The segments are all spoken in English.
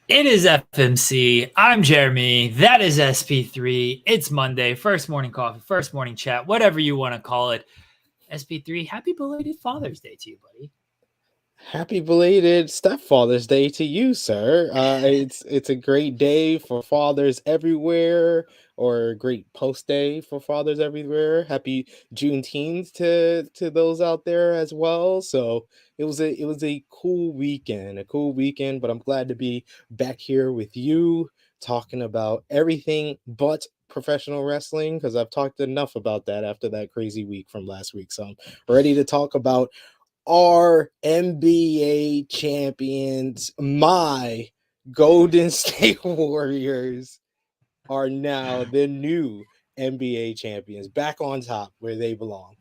It is FMC. I'm Jeremy. That is SP3. It's Monday. First morning coffee, first morning chat, whatever you want to call it. SP3, happy belated Father's Day to you, buddy. Happy belated Stepfather's Day to you, sir. It's a great day for fathers everywhere, or a great post day for fathers everywhere. Happy Juneteenth to those out there as well. So it was a cool weekend. But I'm glad to be back here with you, talking about everything but professional wrestling, because I've talked enough about that after that crazy week from last week. So I'm ready to talk about our NBA champions. My Golden State Warriors are now the new NBA champions, back on top where they belong.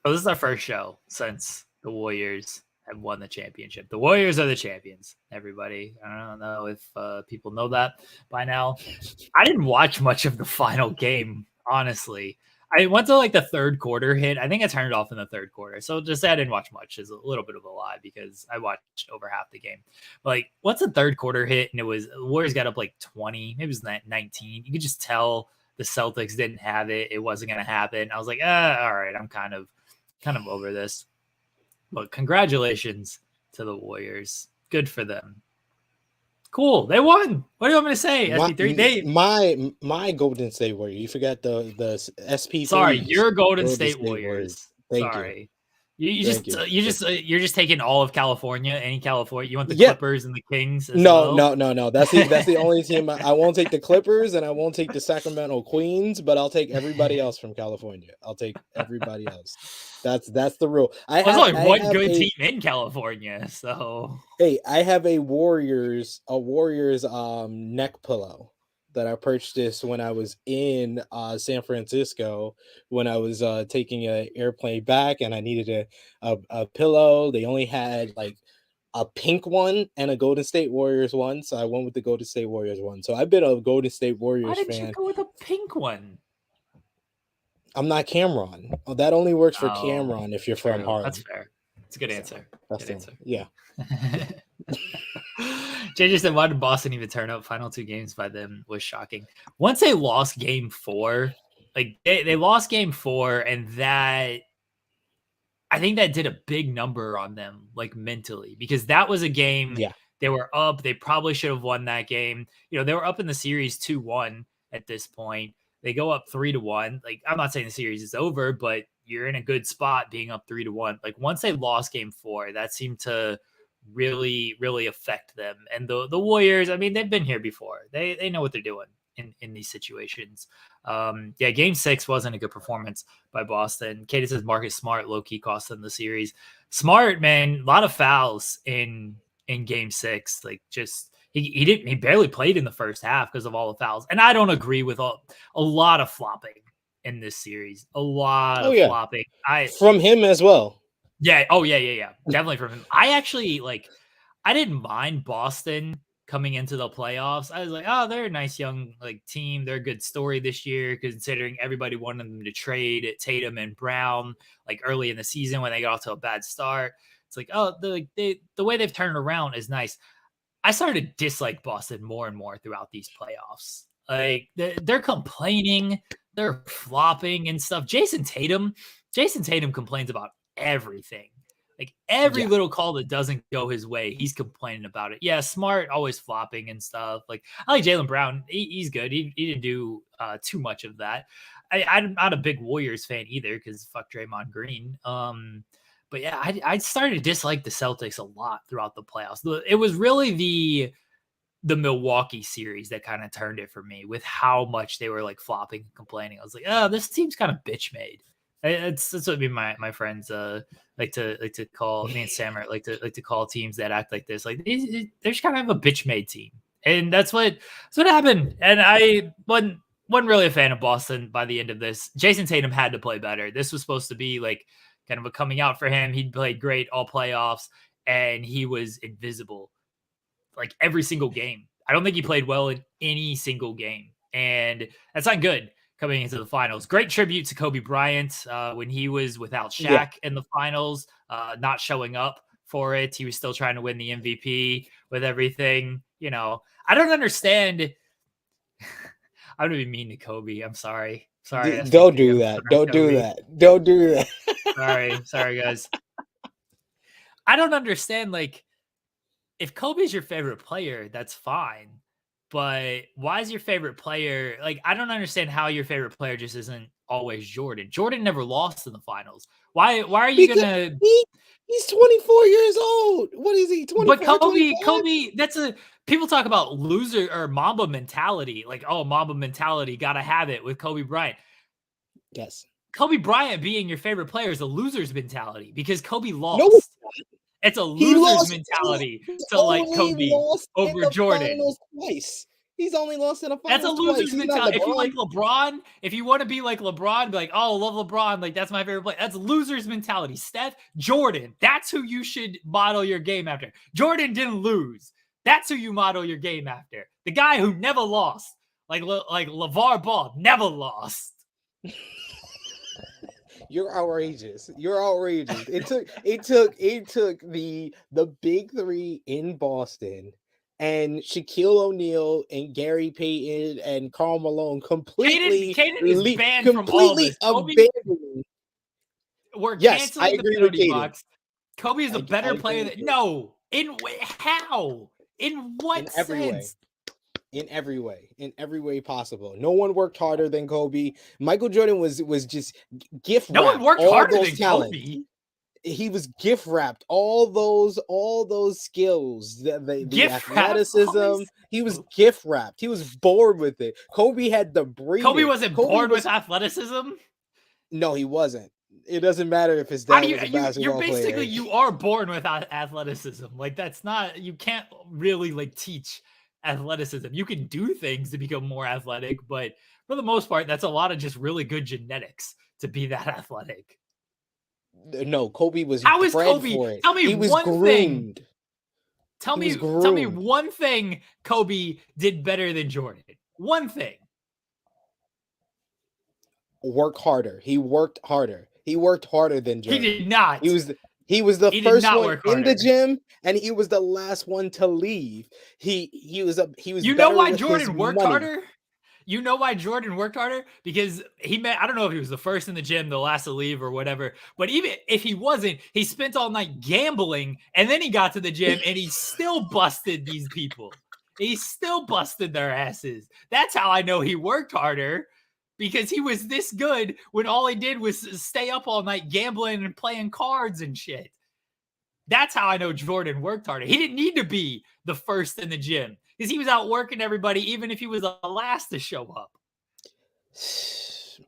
Oh, this is our first show since the Warriors have won the championship. The Warriors are the champions, everybody. I don't know if people know that by now. I didn't watch much of the final game, honestly. I went to like the third quarter hit. I think I turned it off in the third quarter. So just say I didn't watch much is a little bit of a lie because I watched over half the game. But like once the third quarter hit and it was Warriors got up like 20, maybe it was 19. You could just tell the Celtics didn't have it. It wasn't going to happen. I was like, all right, I'm kind of over this. But congratulations to the Warriors. Good for them. Cool. They won. What do you want me to say? My SP3. They my Golden State Warrior. You forgot the Sorry, SP3's you're Golden Golden State State Warriors. Warriors. Thank you. Sorry. Thank you. You're just taking all of California, any California. You want the Yeah. Clippers and the Kings as No, well? no, no, no. That's the only team I won't take the Clippers and I won't take the Sacramento Queens, but I'll take everybody else from California. I'll take everybody else. That's the rule. There's only one good team in California, so I have a Warriors neck pillow that I purchased when I was in San Francisco when I was taking an airplane back and I needed a pillow. They only had like a pink one and a Golden State Warriors one, so I went with the Golden State Warriors one. So I've been a Golden State why Warriors didn't you fan. go with a pink one? I'm not Cameron. Oh, that only works for Oh, Cameron if you're from true. That's Harlem. fair. It's a good So answer. that's Good answer. yeah. JJ said, why did Boston even turn up? Final two games by them was shocking. Once they lost game 4, like they lost game 4, and that I think that did a big number on them, like mentally, because that was a game Yeah. they were up. They probably should have won that game. You know, they were up in the series 2-1 at this point. They go up 3-1. Like, I'm not saying the series is over, but you're in a good spot being up 3-1. Like, once they lost game 4, that seemed to really, really affect them. And the Warriors, I mean, they've been here before. They know what they're doing in these situations. Yeah, game 6 wasn't a good performance by Boston. Katie says Marcus Smart low-key cost them the series. Smart, man, a lot of fouls in game 6. Like, just he barely played in the first half because of all the fouls. And I don't agree with a lot of flopping in this series. A lot Oh of yeah. flopping. From him as well. Yeah. Oh yeah. Definitely from him. I actually I didn't mind Boston coming into the playoffs. I was like, oh, they're a nice young team. They're a good story this year, considering everybody wanted them to trade Tatum and Brown like early in the season when they got off to a bad start. It's like, oh, the way they've turned around is nice. I started to dislike Boston more and more throughout these playoffs. Like they're complaining, they're flopping and stuff. Jason Tatum complains about everything. Like every Yeah. little call that doesn't go his way, he's complaining about it. Yeah, Smart always flopping and stuff. Like I like Jaylen Brown. He's good. He didn't do too much of that. I'm not a big Warriors fan either because fuck Draymond Green. But yeah, I started to dislike the Celtics a lot throughout the playoffs. It was really the Milwaukee series that kind of turned it for me with how much they were like flopping and complaining. I was like, oh, this team's kind of bitch made. That's what me and my friends like to call me and Sam like to call teams that act like this. Like they're just kind of a bitch made team, and that's what happened. And I wasn't really a fan of Boston by the end of this. Jason Tatum had to play better. This was supposed to be like kind of a coming out for him. He played great all playoffs, and he was invisible like every single game. I don't think he played well in any single game, and that's not good coming into the finals. Great tribute to Kobe Bryant when he was without Yeah. Shaq in the finals, not showing up for it. He was still trying to win the MVP with everything. I don't understand. I'm gonna be mean to Kobe. I'm sorry. Sorry, Don't SVP. do that. Don't do that. Don't do that. Sorry, guys. I don't understand. Like, if Kobe's your favorite player, that's fine. But why is your favorite player like? I don't understand how your favorite player just isn't always Jordan. Jordan never lost in the finals. Why are you Because gonna? he's 24 years old. What is he? 24, But 25? Kobe, people talk about loser or Mamba mentality. Like, oh, Mamba mentality, gotta have it with Kobe Bryant. Yes. Kobe Bryant being your favorite player is a loser's mentality because Kobe No, lost. It's a he loser's lost. mentality He's to like only Kobe lost in over the Jordan. finals twice. He's only lost in the That's a finals twice. loser's He's not mentality. If you LeBron. like LeBron, if you want to be like LeBron, be like, oh, I love LeBron. Like, that's my favorite player. That's loser's mentality. Steph, Jordan, that's who you should model your game after. Jordan didn't lose. That's who you model your game after. The guy who never lost. Like LeVar Ball, never lost. You're outrageous. You're outrageous. It took the big three in Boston and Shaquille O'Neal and Gary Payton and Karl Malone completely is banned from all this. abandoning. We're Yes, canceling I the agree penalty with box. Kobe is a better player than no. How? In what sense? In every way possible. No one worked harder than Kobe. Michael Jordan was just gift wrapped. No one worked harder than Kobe. He was gift wrapped all those skills, the athleticism. He was gift wrapped. He was bored with it. Kobe had the breeding. Kobe wasn't bored with athleticism. No, he wasn't. It doesn't matter if his dad was a basketball player. You are born with athleticism. Like, that's not, you can't really like teach athleticism. You can do things to become more athletic, but for the most part, that's a lot of just really good genetics to be that athletic. No, Kobe was. How is Kobe? For it. Tell me one groomed. thing. Tell me one thing Kobe did better than Jordan. One thing. Work harder. He worked harder. He worked harder than Jordan. He did not. He was the first one in the gym, and he was the last one to leave. He was. You know why Jordan worked harder? You know why Jordan worked harder? Because I don't know if he was the first in the gym, the last to leave or whatever, but even if he wasn't, he spent all night gambling, and then he got to the gym, and he still busted these people. He still busted their asses. That's how I know he worked harder, because he was this good when all he did was stay up all night gambling and playing cards and shit. That's how I know Jordan worked harder. He didn't need to be the first in the gym because he was out working everybody, even if he was the last to show up.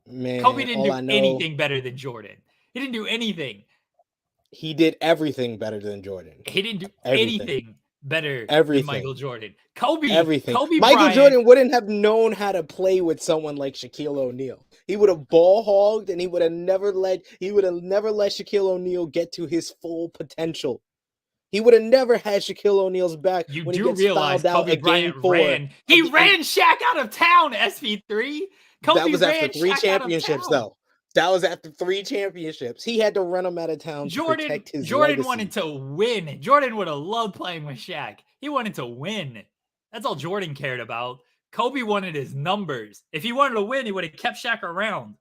Man, Kobe didn't do anything better than Jordan. He didn't do anything. He did everything better than Jordan. He didn't do anything better than Michael Jordan. Everything. Kobe Michael Bryant, Jordan wouldn't have known how to play with someone like Shaquille O'Neal. He would have ball hogged, and he would have never let Shaquille O'Neal get to his full potential. He would have never had Shaquille O'Neal's back. You when do he gets realize fouled Kobe out Bryant ran. He ran Shaq out of town. SP3. That was after 3 championships, though. That was after 3 championships. He had to run him out of town to protect his legacy. Wanted to win. Jordan would have loved playing with Shaq. He wanted to win. That's all Jordan cared about. Kobe wanted his numbers. If he wanted to win, he would have kept Shaq around.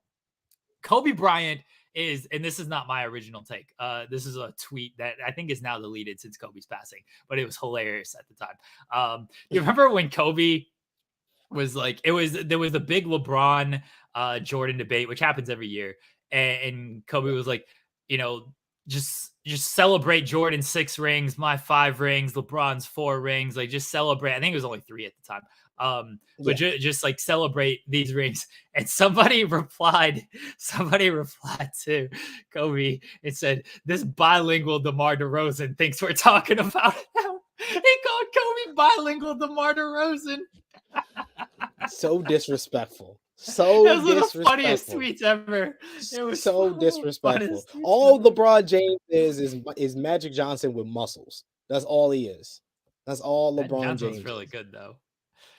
Kobe Bryant is, and this is not my original take. This is a tweet that I think is now deleted since Kobe's passing, but it was hilarious at the time. You remember when Kobe was like, there was a big LeBron Jordan debate, which happens every year. And Kobe was like, just celebrate Jordan's 6 rings, my 5 rings, LeBron's 4 rings. Like, just celebrate. I think it was only 3 at the time. But just like celebrate these rings. And somebody replied to Kobe and said, this bilingual DeMar DeRozan thinks we're talking about him. He called Kobe bilingual DeMar DeRozan. So disrespectful. So that was the funniest tweets ever. It was so disrespectful. All LeBron James is Magic Johnson with muscles. That's all he is. That's all LeBron James is. Really good though.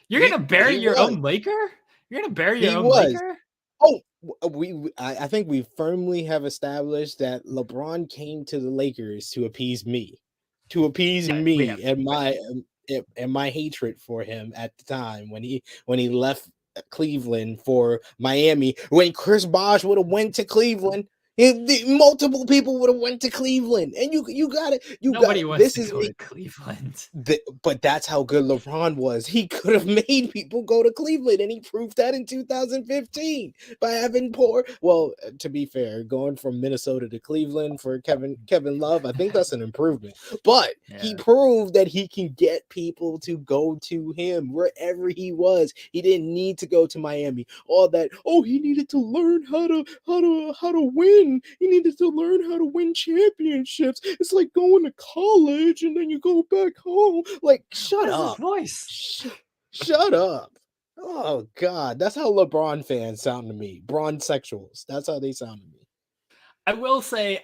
You're gonna bury your own Laker? You're gonna bury your own Laker? Oh, I think we firmly have established that LeBron came to the Lakers to appease me. to appease Yeah, we have me to. and my hatred for him at the time when he left Cleveland for Miami. When Chris Bosh would have went to Cleveland, multiple people would have went to Cleveland, and you got it. Nobody wants This to is go me. to Cleveland. But that's how good LeBron was. He could have made people go to Cleveland, and he proved that in 2015 by having poor. Well, to be fair, going from Minnesota to Cleveland for Kevin Love, I think that's an improvement. But he proved that he can get people to go to him wherever he was. He didn't need to go to Miami. All that. Oh, he needed to learn how to win. He needed to learn how to win championships. It's like going to college and then you go back home. Like, shut What's up. his voice? Shut up. Oh, God. That's how LeBron fans sound to me. Bron sexuals. That's how they sound to me. I will say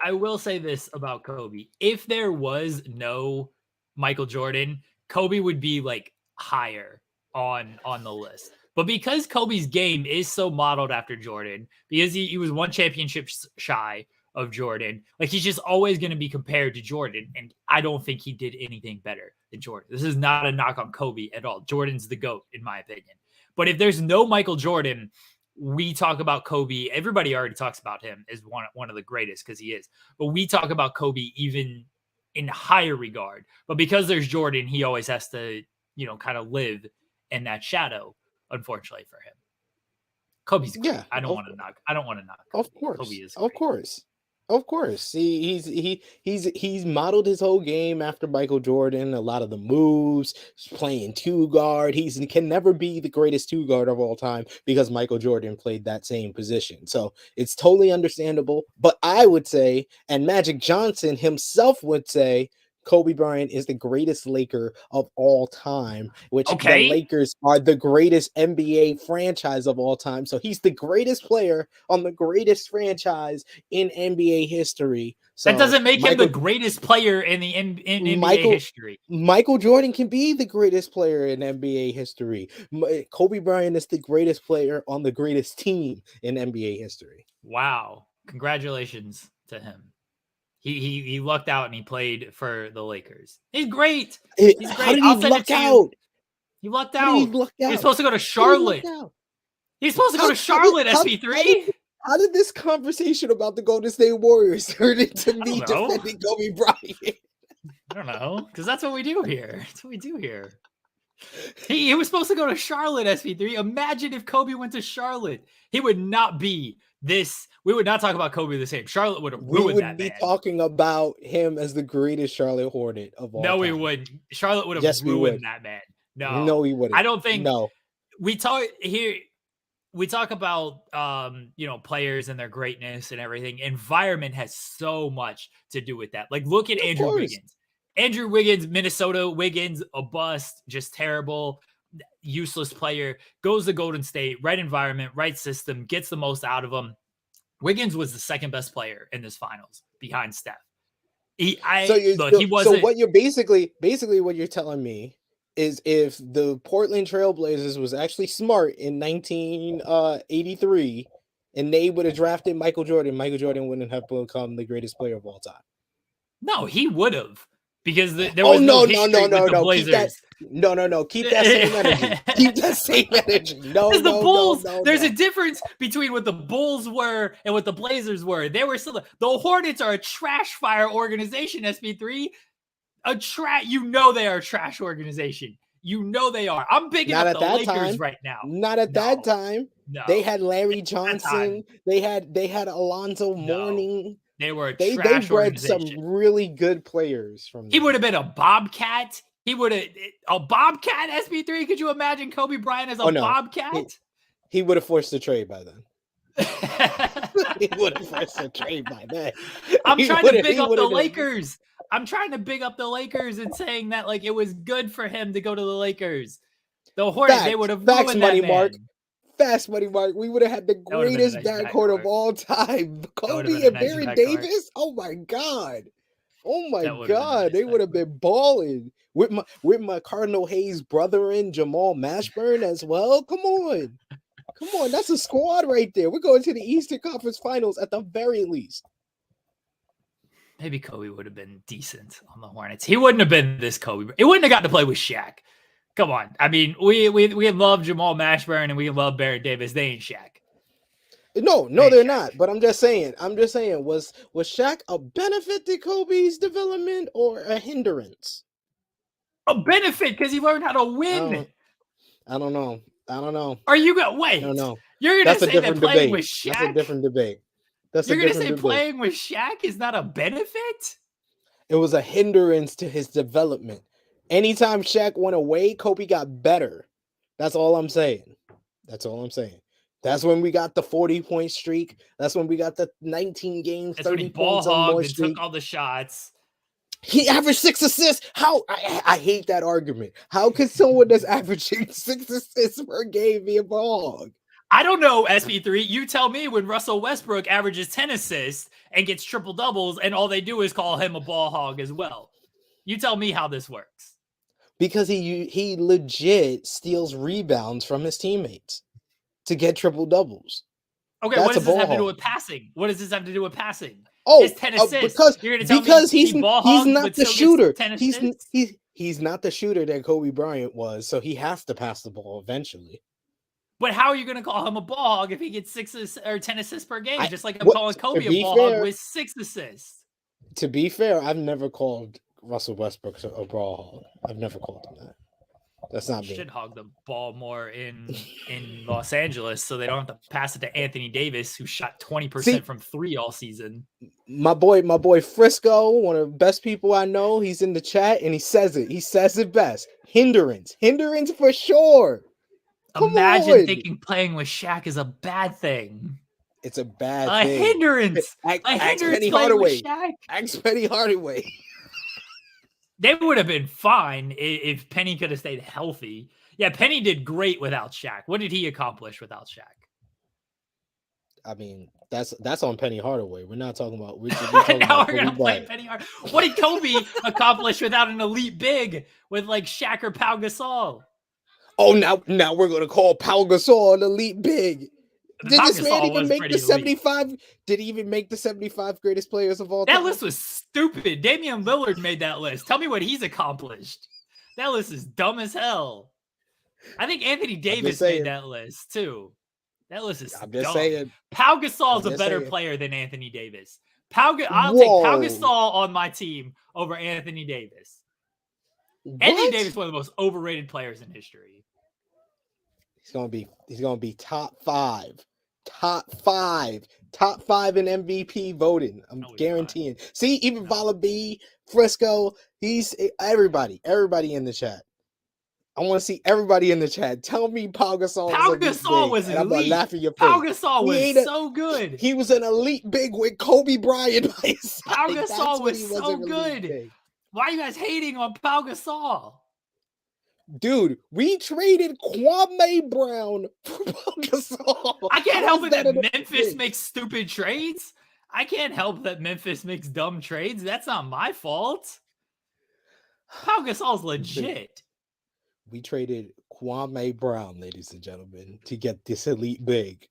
this about Kobe. If there was no Michael Jordan, Kobe would be like higher on the list. But because Kobe's game is so modeled after Jordan, because he was one championship shy of Jordan, like he's just always going to be compared to Jordan. And I don't think he did anything better than Jordan. This is not a knock on Kobe at all. Jordan's the GOAT, in my opinion. But if there's no Michael Jordan, we talk about Kobe. Everybody already talks about him as one of the greatest because he is. But we talk about Kobe even in higher regard. But because there's Jordan, he always has to, kind of live in that shadow, unfortunately for him. Kobe's great. Yeah. I don't want to knock Kobe. Of course. Kobe is great. Of course. He's modeled his whole game after Michael Jordan. A lot of the moves, playing two guard. He can never be the greatest two guard of all time because Michael Jordan played that same position. So it's totally understandable. But I would say, and Magic Johnson himself would say, Kobe Bryant is the greatest Laker of all time, which the Lakers are the greatest NBA franchise of all time. So he's the greatest player on the greatest franchise in NBA history. So that doesn't make him the greatest player in the NBA history. Michael Jordan can be the greatest player in NBA history. Kobe Bryant is the greatest player on the greatest team in NBA history. Wow. Congratulations to him. He lucked out and he played for the Lakers. He's great. He's great. How did he luck out? He lucked out. He's supposed to go to Charlotte. He's supposed to go to Charlotte, SP3. How did this conversation about the Golden State Warriors turn into me defending Kobe Bryant? I don't know, because that's what we do here. That's what we do here. He was supposed to go to Charlotte, SP3. Imagine if Kobe went to Charlotte. He would not be this. We would not talk about Kobe the same. Charlotte would have ruined that man. We would be talking about him as the greatest Charlotte Hornet of all time. No, we wouldn't. Charlotte would have ruined that man. No, he wouldn't. I don't think. No. We talk here. We talk about players and their greatness and everything. Environment has so much to do with that. Like, look at Andrew Wiggins. Andrew Wiggins, Minnesota Wiggins, a bust, just terrible, useless player, goes to Golden State, right environment, right system, gets the most out of them. Wiggins was the second best player in this finals behind Steph. He wasn't. So what you're basically what you're telling me is if the Portland Trailblazers was actually smart in 1983 and they would have drafted Michael Jordan wouldn't have become the greatest player of all time. No, he would have. Because there was no Blazers. Keep that same energy. Keep that same energy. The Bulls. There's a difference between what the Bulls were and what the Blazers were. They were still the Hornets are a trash fire organization. SP3, they are a trash organization. They are. I'm bigging up the Lakers right now. Not at that time. No. They had Larry Johnson. They had Alonzo Mourning. They were they bred some really good players from them. He would have been a Bobcat. He would have a Bobcat SP3. Could you imagine Kobe Bryant as a Bobcat? He would have forced the trade by then. He would have forced the trade by then. I'm trying to big up the Lakers. I'm trying to big up the Lakers and saying that like it was good for him to go to the Lakers. The Hornets, they would have ruined that man. Fast money, Mark. We would have had the greatest backcourt of all time. Kobe and Baron Davis. Oh my God. They would have been balling with my Cardinal Hayes brother in Jamal Mashburn as well. Come on. That's a squad right there. We're going to the Eastern Conference Finals at the very least. maybe Kobe would have been decent on the Hornets. He wouldn't have been this Kobe. It wouldn't have got to play with Shaq. Come on. I mean, we love Jamal Mashburn and we love Barrett Davis. They ain't Shaq. No, they're not. But I'm just saying, was Shaq a benefit to Kobe's development or a hindrance? A benefit because he learned how to win. I don't know. Are you going to wait? I don't know. You're going to say that playing with Shaq? That's a different debate. You're going to say playing with Shaq is not a benefit? It was a hindrance to his development. Anytime Shaq went away, Kobe got better. That's all I'm saying. That's when we got the 40-point streak. That's when we got the 19 games, 30 points on more streak. Took all the shots. He averaged 6 assists. How? I hate that argument. How could someone that's averaging 6 assists per game be a ball hog? I don't know, SP3. You tell me when Russell Westbrook averages 10 assists and gets triple doubles, and all they do is call him a ball hog as well. You tell me how this works. Because he legit steals rebounds from his teammates to get triple doubles. Okay, what does this have to do with passing? Oh, his 10 assists. Because he's not the shooter. He's not the shooter that Kobe Bryant was, so he has to pass the ball eventually. But how are you going to call him a ball hog if he gets 6 or 10 assists per game? Just like I'm calling Kobe a ball hog with 6 assists. To be fair, I've never called Russell Westbrook a ball hog. I've never called him that. That's not me. Should hog the ball more in Los Angeles so they don't have to pass it to Anthony Davis, who shot 20% from 3 all season. My boy Frisco, one of the best people I know, he's in the chat and he says it. He says it best. Hindrance for sure. Imagine thinking playing with Shaq is a bad thing. It's a bad thing. Hindrance. Ask Penny Hardaway. Ask Penny Hardaway. They would have been fine if Penny could have stayed healthy. Yeah, Penny did great without Shaq. What did he accomplish without Shaq? I mean, that's on Penny Hardaway. We're not talking about. Now we're gonna play Penny Hardaway. What did Kobe accomplish without an elite big with like Shaq or Pau Gasol? Oh, now we're gonna call Pau Gasol an elite big. Did this man even make the 75? Did he even make the 75 greatest players of all time? That list was stupid. Damian Lillard made that list. Tell me what he's accomplished. That list is dumb as hell. I think Anthony Davis made that list too. That list is I'm just dumb. saying. Pau Gasol's a better player than Anthony Davis. I'll take Pau Gasol on my team over Anthony Davis. What? Anthony Davis is one of the most overrated players in history. He's gonna be top five in MVP voting. I'm guaranteeing. See, even Vala B, Frisco, he's everybody in the chat. I want to see everybody in the chat. Tell me Pau Gasol was elite. I'm not laughing your face. Pau Gasol was so good. He was an elite big with Kobe Bryant by his side. Pau Gasol was so good. Why are you guys hating on Pau Gasol? Dude, we traded Kwame Brown for Pau Gasol. I can't help it that Memphis makes stupid trades. I can't help that Memphis makes dumb trades. That's not my fault. Pau Gasol's legit. We traded Kwame Brown, ladies and gentlemen, to get this elite big.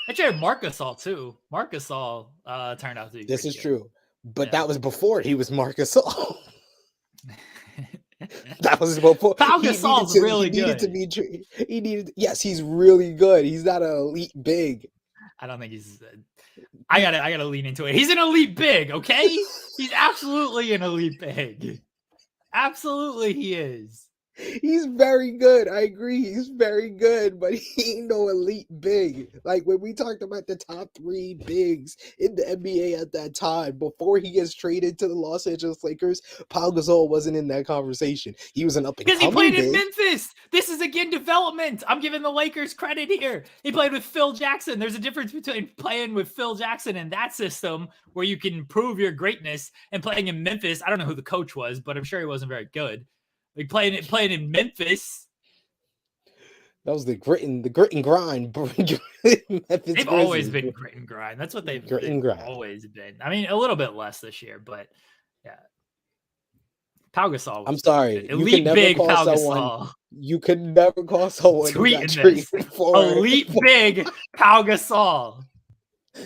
I traded Marc Gasol too. Marc Gasol turned out to be. This is true, but that was before he was Marc Gasol. That was before. Pau Gasol's really good. Yes, he's really good. He's not an elite big. I don't think he's. I gotta lean into it. He's an elite big, okay? He's absolutely an elite big. Absolutely, he is. He's very good. I agree. He's very good, but he ain't no elite big. Like when we talked about the top 3 bigs in the NBA at that time, before he gets traded to the Los Angeles Lakers, Pau Gasol wasn't in that conversation. He was an up and coming because he played big. In Memphis. This is again development. I'm giving the Lakers credit here. He played with Phil Jackson. There's a difference between playing with Phil Jackson in that system where you can prove your greatness and playing in Memphis. I don't know who the coach was, but I'm sure he wasn't very good. Like playing in Memphis. That was the grit and grind. They've always been grit and grind. That's what they've always been. I mean, a little bit less this year, but yeah. Pau Gasol. I'm sorry. Elite big Pau Gasol. You could never call someone who got traded for elite big Pau Gasol.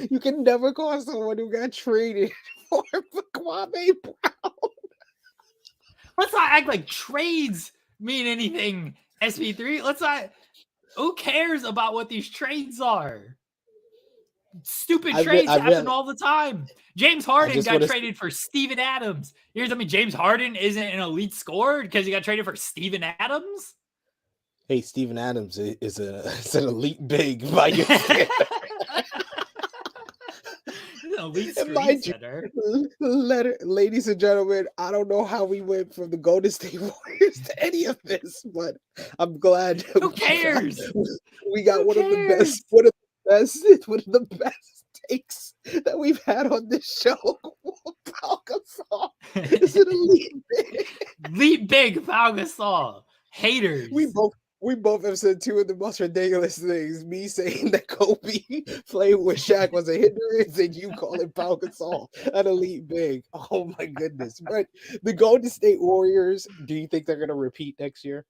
You can never call someone who got traded for Kwame Brown. Let's not act like trades mean anything, SP3. Let's not. Who cares about what these trades are? Stupid trades happen all the time. James Harden got traded for Steven Adams. Here's James Harden isn't an elite scorer because he got traded for Steven Adams. Hey, Steven Adams is an elite big by your standard. Elite screen center. Ladies and gentlemen, I don't know how we went from the Golden State Warriors to any of this, but I'm glad. Who cares? We got one of the best takes that we've had on this show. Pau Gasol is an elite big. Elite big Pau Gasol. Haters. We both have said two of the most ridiculous things. Me saying that Kobe playing with Shaq was a hindrance, and you calling Pau Gasol an elite big. Oh my goodness! But the Golden State Warriors, do you think they're going to repeat next year?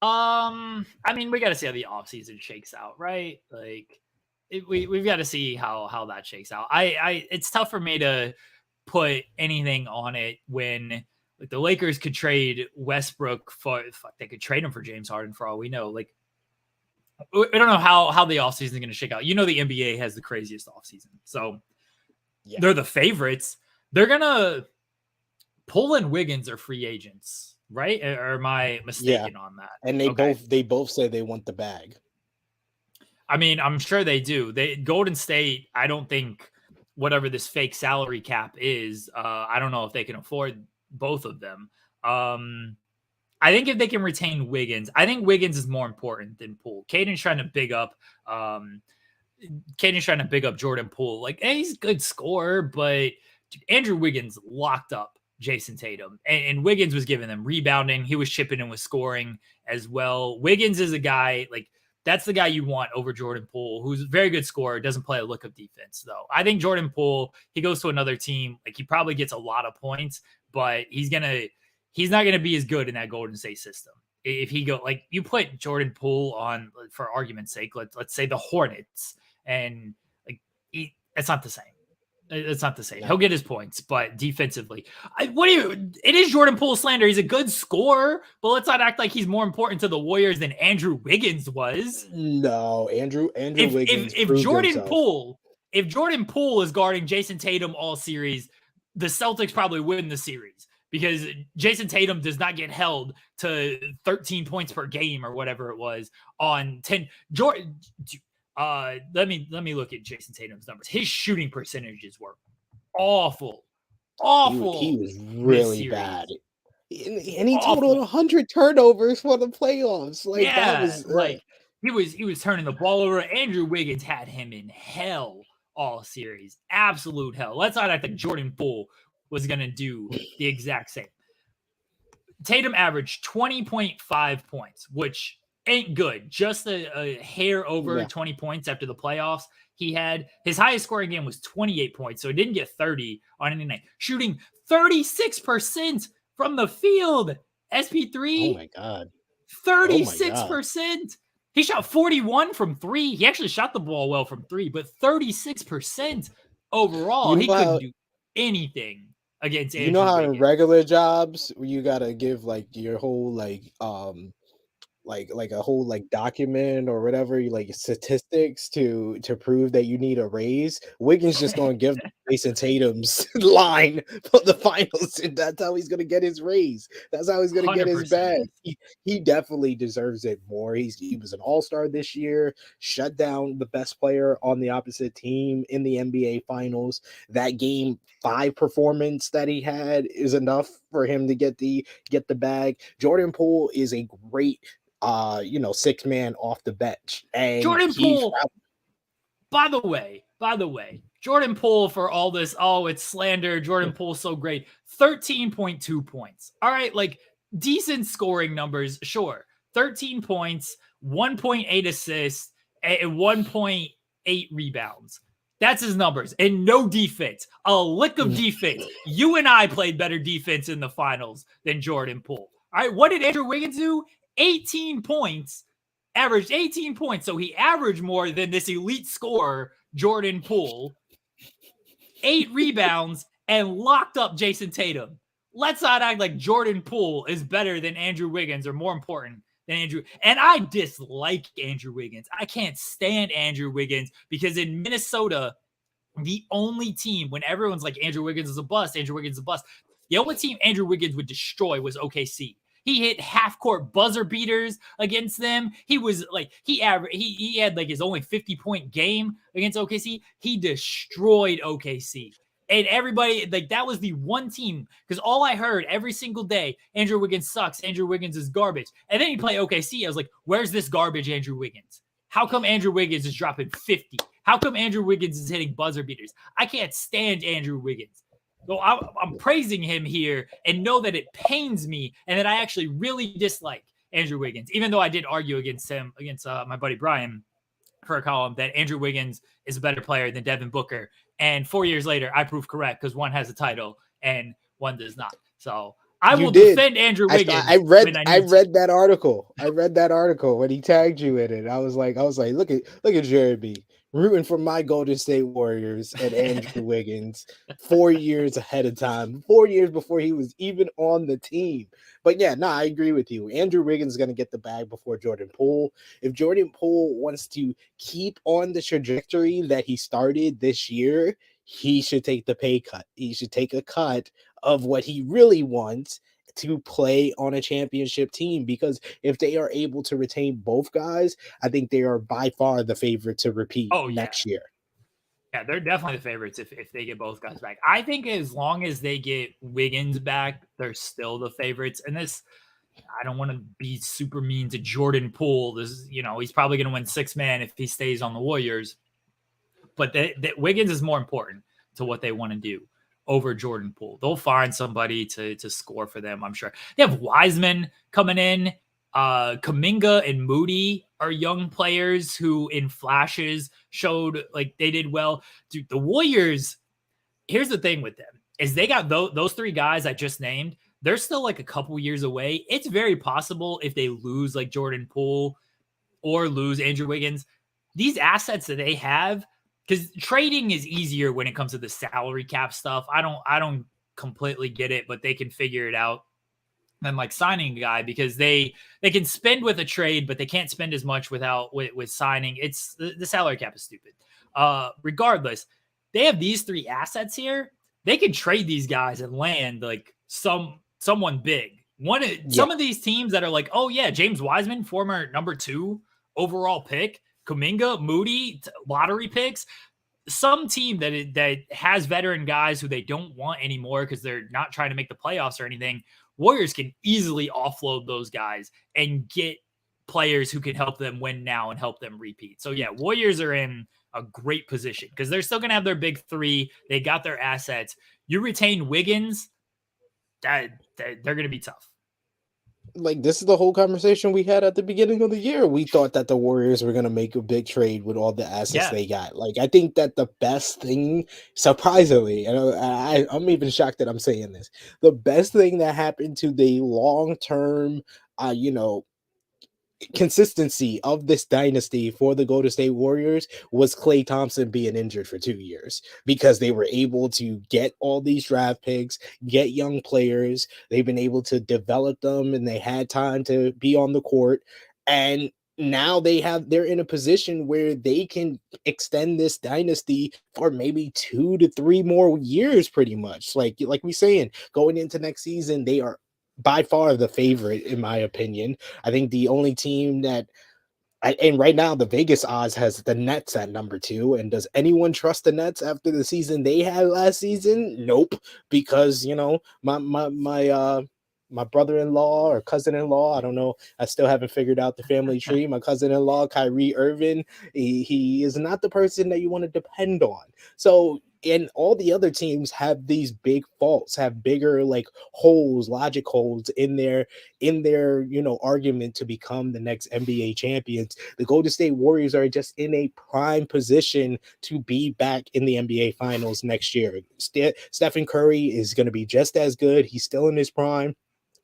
I mean, we got to see how the offseason shakes out, right? Like, we've got to see how that shakes out. It's tough for me to put anything on it when. Like the Lakers could trade Westbrook they could trade him for James Harden for all we know. Like, we don't know how the offseason is going to shake out. You know, the NBA has the craziest offseason. So they're the favorites. They're going to pull in Wiggins or free agents, right? Or am I mistaken on that? And they both say they want the bag. I mean, I'm sure they do. Golden State, I don't think whatever this fake salary cap is, I don't know if they can afford both of them. I think if they can retain Wiggins, I think Wiggins is more important than Poole. Caden's trying to big up Jordan Poole. Like, hey, he's a good scorer, but Andrew Wiggins locked up Jason Tatum, and Wiggins was giving them rebounding. He was chipping in with scoring as well. Wiggins is a guy like that's the guy you want over Jordan Poole, who's a very good scorer, doesn't play a look-up defense, though. I think Jordan Poole, he goes to another team, like he probably gets a lot of points, but he's not gonna be as good in that Golden State system. If he you put Jordan Poole on, for argument's sake, let's say the Hornets, and it's not the same. It's not the same. He'll get his points, but defensively, it is Jordan Poole slander. He's a good scorer, but let's not act like he's more important to the Warriors than Andrew Wiggins was. No, Andrew Wiggins. If Jordan Poole is guarding Jason Tatum all series, the Celtics probably win the series because Jason Tatum does not get held to 13 points per game or whatever it was on 10. Let me look at Jason Tatum's numbers. His shooting percentages were awful. He was really bad. And he totaled 100 turnovers for the playoffs. That was he was turning the ball over. Andrew Wiggins had him in hell all series. Absolute hell. Let's not act like Jordan Poole was going to do the exact same. Tatum averaged 20.5 points, which ain't good. Just a hair over 20 points after the playoffs. He had his highest scoring game was 28 points, so he didn't get 30 on any night. Shooting 36% from the field. SP3. Oh my God. 36%. He shot 41 from three. He actually shot the ball well from three, but 36% overall. He couldn't do anything against Andrew You know how Wiggins. in regular jobs you gotta give your whole a whole document or whatever, statistics to prove that you need a raise. Wiggins just gonna give Jason Tatum's line for the finals, and that's how he's gonna get his raise. That's how he's gonna get his bag. He definitely deserves it more. He was an all-star this year, shut down the best player on the opposite team in the NBA Finals. That game 5 performance that he had is enough for him to get the bag. Jordan Poole is a great 6 man off the bench. And Jordan Poole, by the way, Jordan Poole, for all this, it's slander. Jordan Poole's so great. 13.2 points. All right, decent scoring numbers, sure. 13 points, 1.8 assists, and 1.8 rebounds. That's his numbers. And no defense. A lick of defense. You and I played better defense in the finals than Jordan Poole. All right, what did Andrew Wiggins do? 18 points, averaged 18 points. So he averaged more than this elite scorer, Jordan Poole. 8 rebounds, and locked up Jason Tatum. Let's not act like Jordan Poole is better than Andrew Wiggins or more important than Andrew. And I dislike Andrew Wiggins. I can't stand Andrew Wiggins because in Minnesota, the only team when everyone's like Andrew Wiggins is a bust, Andrew Wiggins is a bust, the only team Andrew Wiggins would destroy was OKC. He hit half court buzzer beaters against them. He was like he had like his only 50-point game against OKC. He destroyed OKC. And everybody, like, that was the one team, because all I heard every single day, Andrew Wiggins sucks. Andrew Wiggins is garbage. And then he played OKC. I was like, where's this garbage Andrew Wiggins? How come Andrew Wiggins is dropping 50? How come Andrew Wiggins is hitting buzzer beaters? I can't stand Andrew Wiggins. So I'm praising him here and know that it pains me and that I actually really dislike Andrew Wiggins, even though I did argue against him, against my buddy Brian for a column that Andrew Wiggins is a better player than Devin Booker. And 4 years later, I proved correct because one has a title and one does not. So I will defend Andrew Wiggins. I read that article. I read that article when he tagged you in it. I was like, look at Jeremy rooting for my Golden State Warriors and Andrew Wiggins 4 years ahead of time, 4 years before he was even on the team. But yeah, no, I agree with you. Andrew Wiggins is going to get the bag before Jordan Poole. If Jordan Poole wants to keep on the trajectory that he started this year, he should take the pay cut. He should take a cut of what he really wants to play on a championship team, because if they are able to retain both guys, I think they are by far the favorite to repeat next year. Yeah, they're definitely the favorites if they get both guys back. I think as long as they get Wiggins back, they're still the favorites. And this, I don't want to be super mean to Jordan Poole. This, he's probably going to win 6-man if he stays on the Warriors. But that Wiggins is more important to what they want to do over Jordan Poole. They'll find somebody to score for them, I'm sure. They have Wiseman coming in. Kuminga and Moody are young players who in flashes showed like they did well. Dude, the Warriors, here's the thing with them, is they got those 3 guys I just named. They're still like a couple years away. It's very possible if they lose like Jordan Poole or lose Andrew Wiggins, these assets that they have, because trading is easier when it comes to the salary cap stuff. I don't completely get it, but they can figure it out than like signing a guy, because they can spend with a trade, but they can't spend as much with signing. It's the salary cap is stupid. Regardless, they have these 3 assets here. They can trade these guys and land like someone big. Some of these teams that are like, oh yeah, James Wiseman, former number 2 overall pick, Kuminga, Moody, lottery picks. Some team that has veteran guys who they don't want anymore because they're not trying to make the playoffs or anything, Warriors can easily offload those guys and get players who can help them win now and help them repeat. So yeah, Warriors are in a great position because they're still going to have their big 3. They got their assets. You retain Wiggins, they're going to be tough. Like, this is the whole conversation we had at the beginning of the year. We thought that the Warriors were going to make a big trade with all the assets they got. Like, I think that the best thing, surprisingly, and I'm even shocked that I'm saying this, the best thing that happened to the long-term, consistency of this dynasty for the Golden State Warriors was Klay Thompson being injured for 2 years, because they were able to get all these draft picks, get young players. They've been able to develop them, and they had time to be on the court. And now they're in a position where they can extend this dynasty for maybe 2 to 3 more years, pretty much. Like we saying, going into next season, they are by far the favorite, in my opinion. I think the only team and right now the Vegas odds has the Nets at number 2. And does anyone trust the Nets after the season they had last season? Nope. Because, my brother-in-law or cousin-in-law, I don't know, I still haven't figured out the family tree. My cousin-in-law, Kyrie Irving, he is not the person that you want to depend on. So, and all the other teams have these big faults, have bigger like holes, logic holes in their argument to become the next NBA champions. The Golden State Warriors are just in a prime position to be back in the NBA Finals next year. Stephen Curry is going to be just as good. He's still in his prime.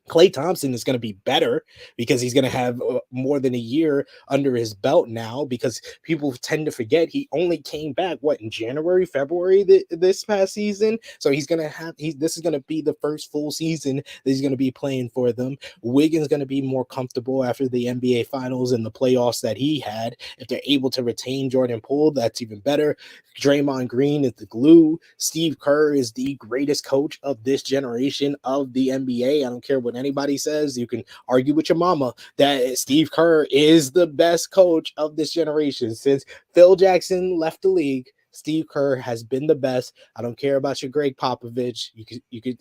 Klay Thompson is going to be better because he's going to have more than a year under his belt now, because people tend to forget he only came back in January, February this past season. So he's going to have this is going to be the first full season that he's going to be playing for them. Wiggins going to be more comfortable after the NBA finals and the playoffs that he had. If they're able to retain Jordan Poole, that's even better. Draymond Green is the glue. Steve Kerr is the greatest coach of this generation of the NBA. I don't care what anybody says. You can argue with your mama that Steve Kerr is the best coach of this generation. Since Phil Jackson left the league, Steve Kerr has been the best. I don't care about your Greg Popovich. You could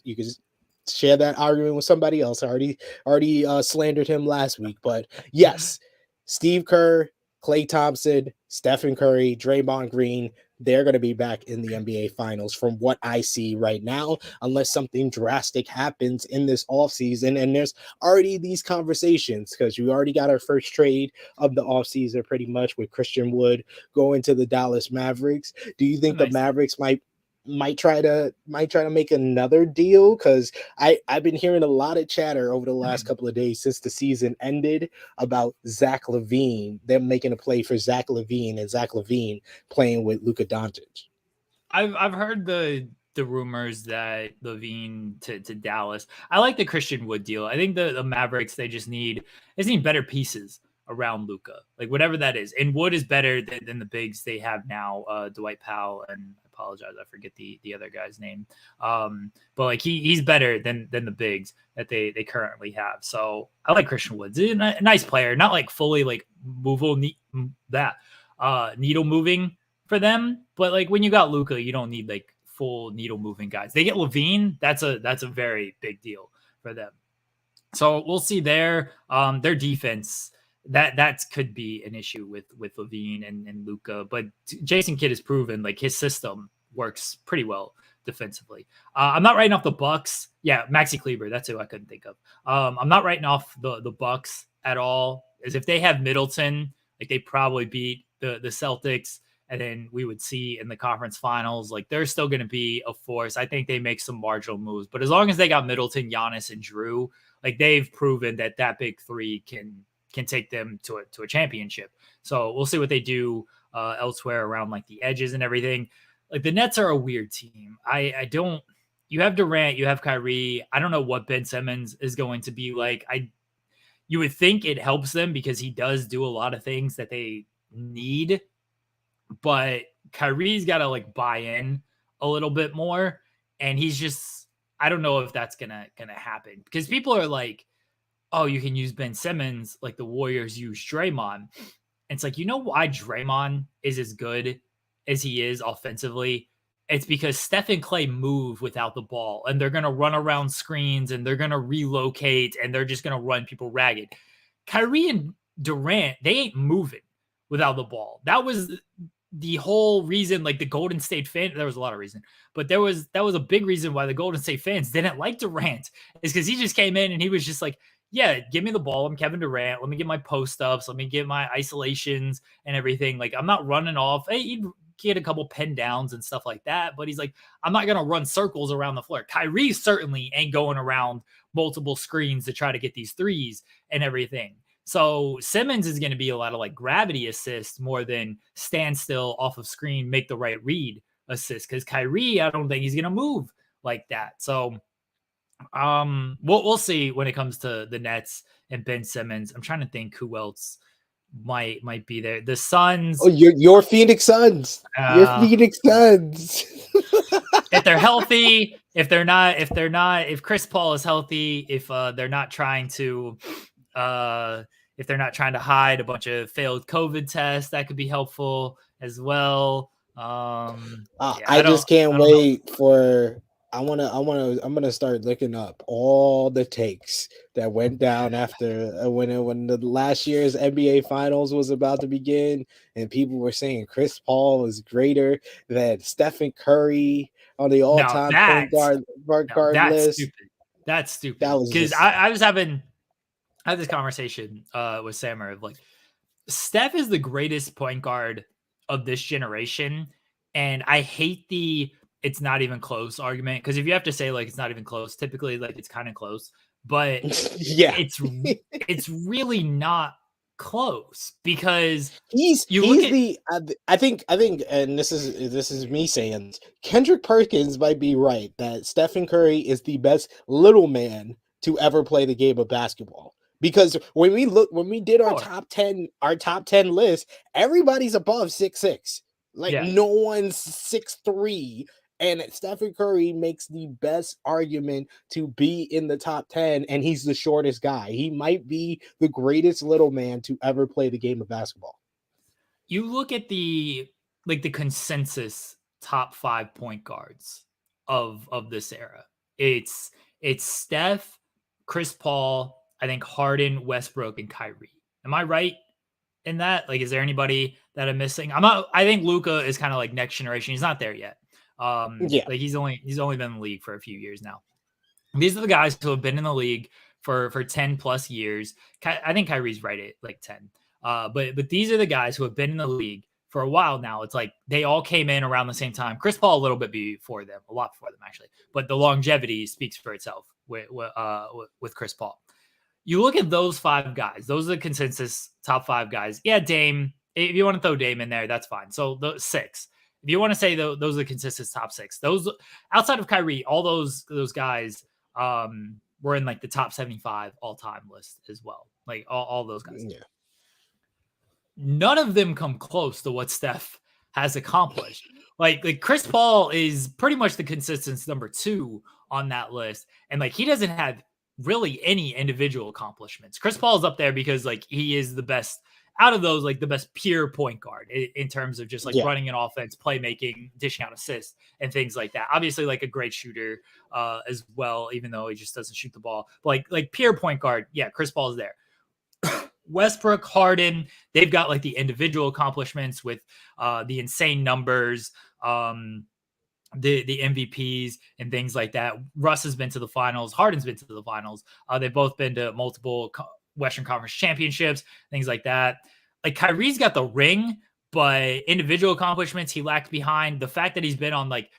share that argument with somebody else. I already slandered him last week, but yes, Steve Kerr, Klay Thompson, Stephen Curry, Draymond Green, they're going to be back in the NBA Finals from what I see right now, unless something drastic happens in this offseason. And there's already these conversations, because we already got our first trade of the offseason pretty much, with Christian Wood going to the Dallas Mavericks. Do you think the Mavericks might try to make another deal? Because I've been hearing a lot of chatter over the last couple of days since the season ended about Zach LaVine, them making a play for Zach LaVine, and Zach LaVine playing with Luka Doncic. I've heard the rumors that LaVine to Dallas. I like the Christian Wood deal. I think the Mavericks, they need better pieces around Luka, like whatever that is. And Wood is better than the bigs they have now, Dwight Powell, and I apologize, I forget the other guy's name. But like he's better than the bigs that they currently have. So I like Christian Wood. He's a nice player, not like fully like needle moving for them, but like when you got Luka, you don't need like full needle moving guys. They get LaVine, that's a very big deal for them. So we'll see their defense. That could be an issue with LaVine and Luka, but Jason Kidd has proven like his system works pretty well defensively. I'm not writing off the Bucks. Yeah, Maxi Kleber, that's who I couldn't think of. I'm not writing off the Bucks at all, as if they have Middleton, like they probably beat the Celtics, and then we would see in the conference finals, like they're still going to be a force. I think they make some marginal moves, but as long as they got Middleton, Giannis, and Drew, like they've proven that big three can take them to a championship. So we'll see what they do elsewhere around like the edges and everything. Like the Nets are a weird team. You have Durant, you have Kyrie. I don't know what Ben Simmons is going to be like. You would think it helps them because he does do a lot of things that they need, but Kyrie's got to like buy in a little bit more. And he's just, I don't know if that's gonna happen, because people are like, oh, you can use Ben Simmons like the Warriors use Draymond. And it's like, you know why Draymond is as good as he is offensively? It's because Steph and Klay move without the ball, and they're going to run around screens, and they're going to relocate, and they're just going to run people ragged. Kyrie and Durant, they ain't moving without the ball. That was the whole reason, like the Golden State fan, there was a lot of reason, but that was a big reason why the Golden State fans didn't like Durant, is because he just came in and he was just like, yeah, give me the ball. I'm Kevin Durant. Let me get my post ups. Let me get my isolations and everything. Like, I'm not running off. Hey, he'd get a couple pin downs and stuff like that, but he's like, I'm not going to run circles around the floor. Kyrie certainly ain't going around multiple screens to try to get these threes and everything. So Simmons is going to be a lot of like gravity assist more than stand still off of screen, make the right read assist. Because Kyrie, I don't think he's going to move like that. So we'll see when it comes to the Nets and Ben Simmons. I'm trying to think who else might be there. The Suns. Oh, your Phoenix Suns. Your Phoenix Suns. If they're healthy, if Chris Paul is healthy, if they're not trying to hide a bunch of failed COVID tests, that could be helpful as well. I just can't wait for. I'm gonna start looking up all the takes that went down after when the last year's NBA Finals was about to begin, and people were saying Chris Paul is greater than Stephen Curry on the all-time point guard list. Stupid. That's stupid. That was because I had this conversation with Sammer of like, Steph is the greatest point guard of this generation, and I hate the it's not even close argument, because if you have to say like it's not even close, typically like it's kind of close. but Yeah. it's really not close because He's you look he's at the I think and this is me saying this, Kendrick Perkins might be right that Stephen Curry is the best little man to ever play the game of basketball. Because when we did our sure. top 10 list, everybody's above 6'6". Like Yeah. no one's 6'3". And Stephen Curry makes the best argument to be in the top 10, and he's the shortest guy. He might be the greatest little man to ever play the game of basketball. You look at the consensus top 5 point guards of this era. It's Steph, Chris Paul, I think Harden, Westbrook, and Kyrie. Am I right in that? Like, is there anybody that I'm missing? I'm not. I think Luka is kind of like next generation. He's not there yet. Yeah. Like he's only been in the league for a few years now. These are the guys who have been in the league for 10 plus years. I think Kyrie's right at like 10. But these are the guys who have been in the league for a while now. It's like they all came in around the same time. Chris Paul a little bit before them, a lot before them actually. But the longevity speaks for itself with Chris Paul. You look at those 5 guys; those are the consensus top 5 guys. Yeah, Dame. If you want to throw Dame in there, that's fine. So the 6. If you want to say those are the consensus top 6, those outside of Kyrie, all those guys were in like the top 75 all-time list as well. Like all those guys. Yeah. None of them come close to what Steph has accomplished. Like Chris Paul is pretty much the consistent number 2 on that list. And like he doesn't have really any individual accomplishments. Chris Paul's up there because like he is the best out of those, like the best pure point guard in terms of just like running an offense, playmaking, dishing out assists, and things like that. Obviously, like a great shooter as well, even though he just doesn't shoot the ball. But like pure point guard, yeah, Chris Paul is there. Westbrook, Harden, they've got like the individual accomplishments with the insane numbers, the MVPs and things like that. Russ has been to the finals. Harden's been to the finals. They've both been to multiple Western Conference championships, things like that. Like Kyrie's got the ring, but individual accomplishments he lacked behind. The fact that he's been on like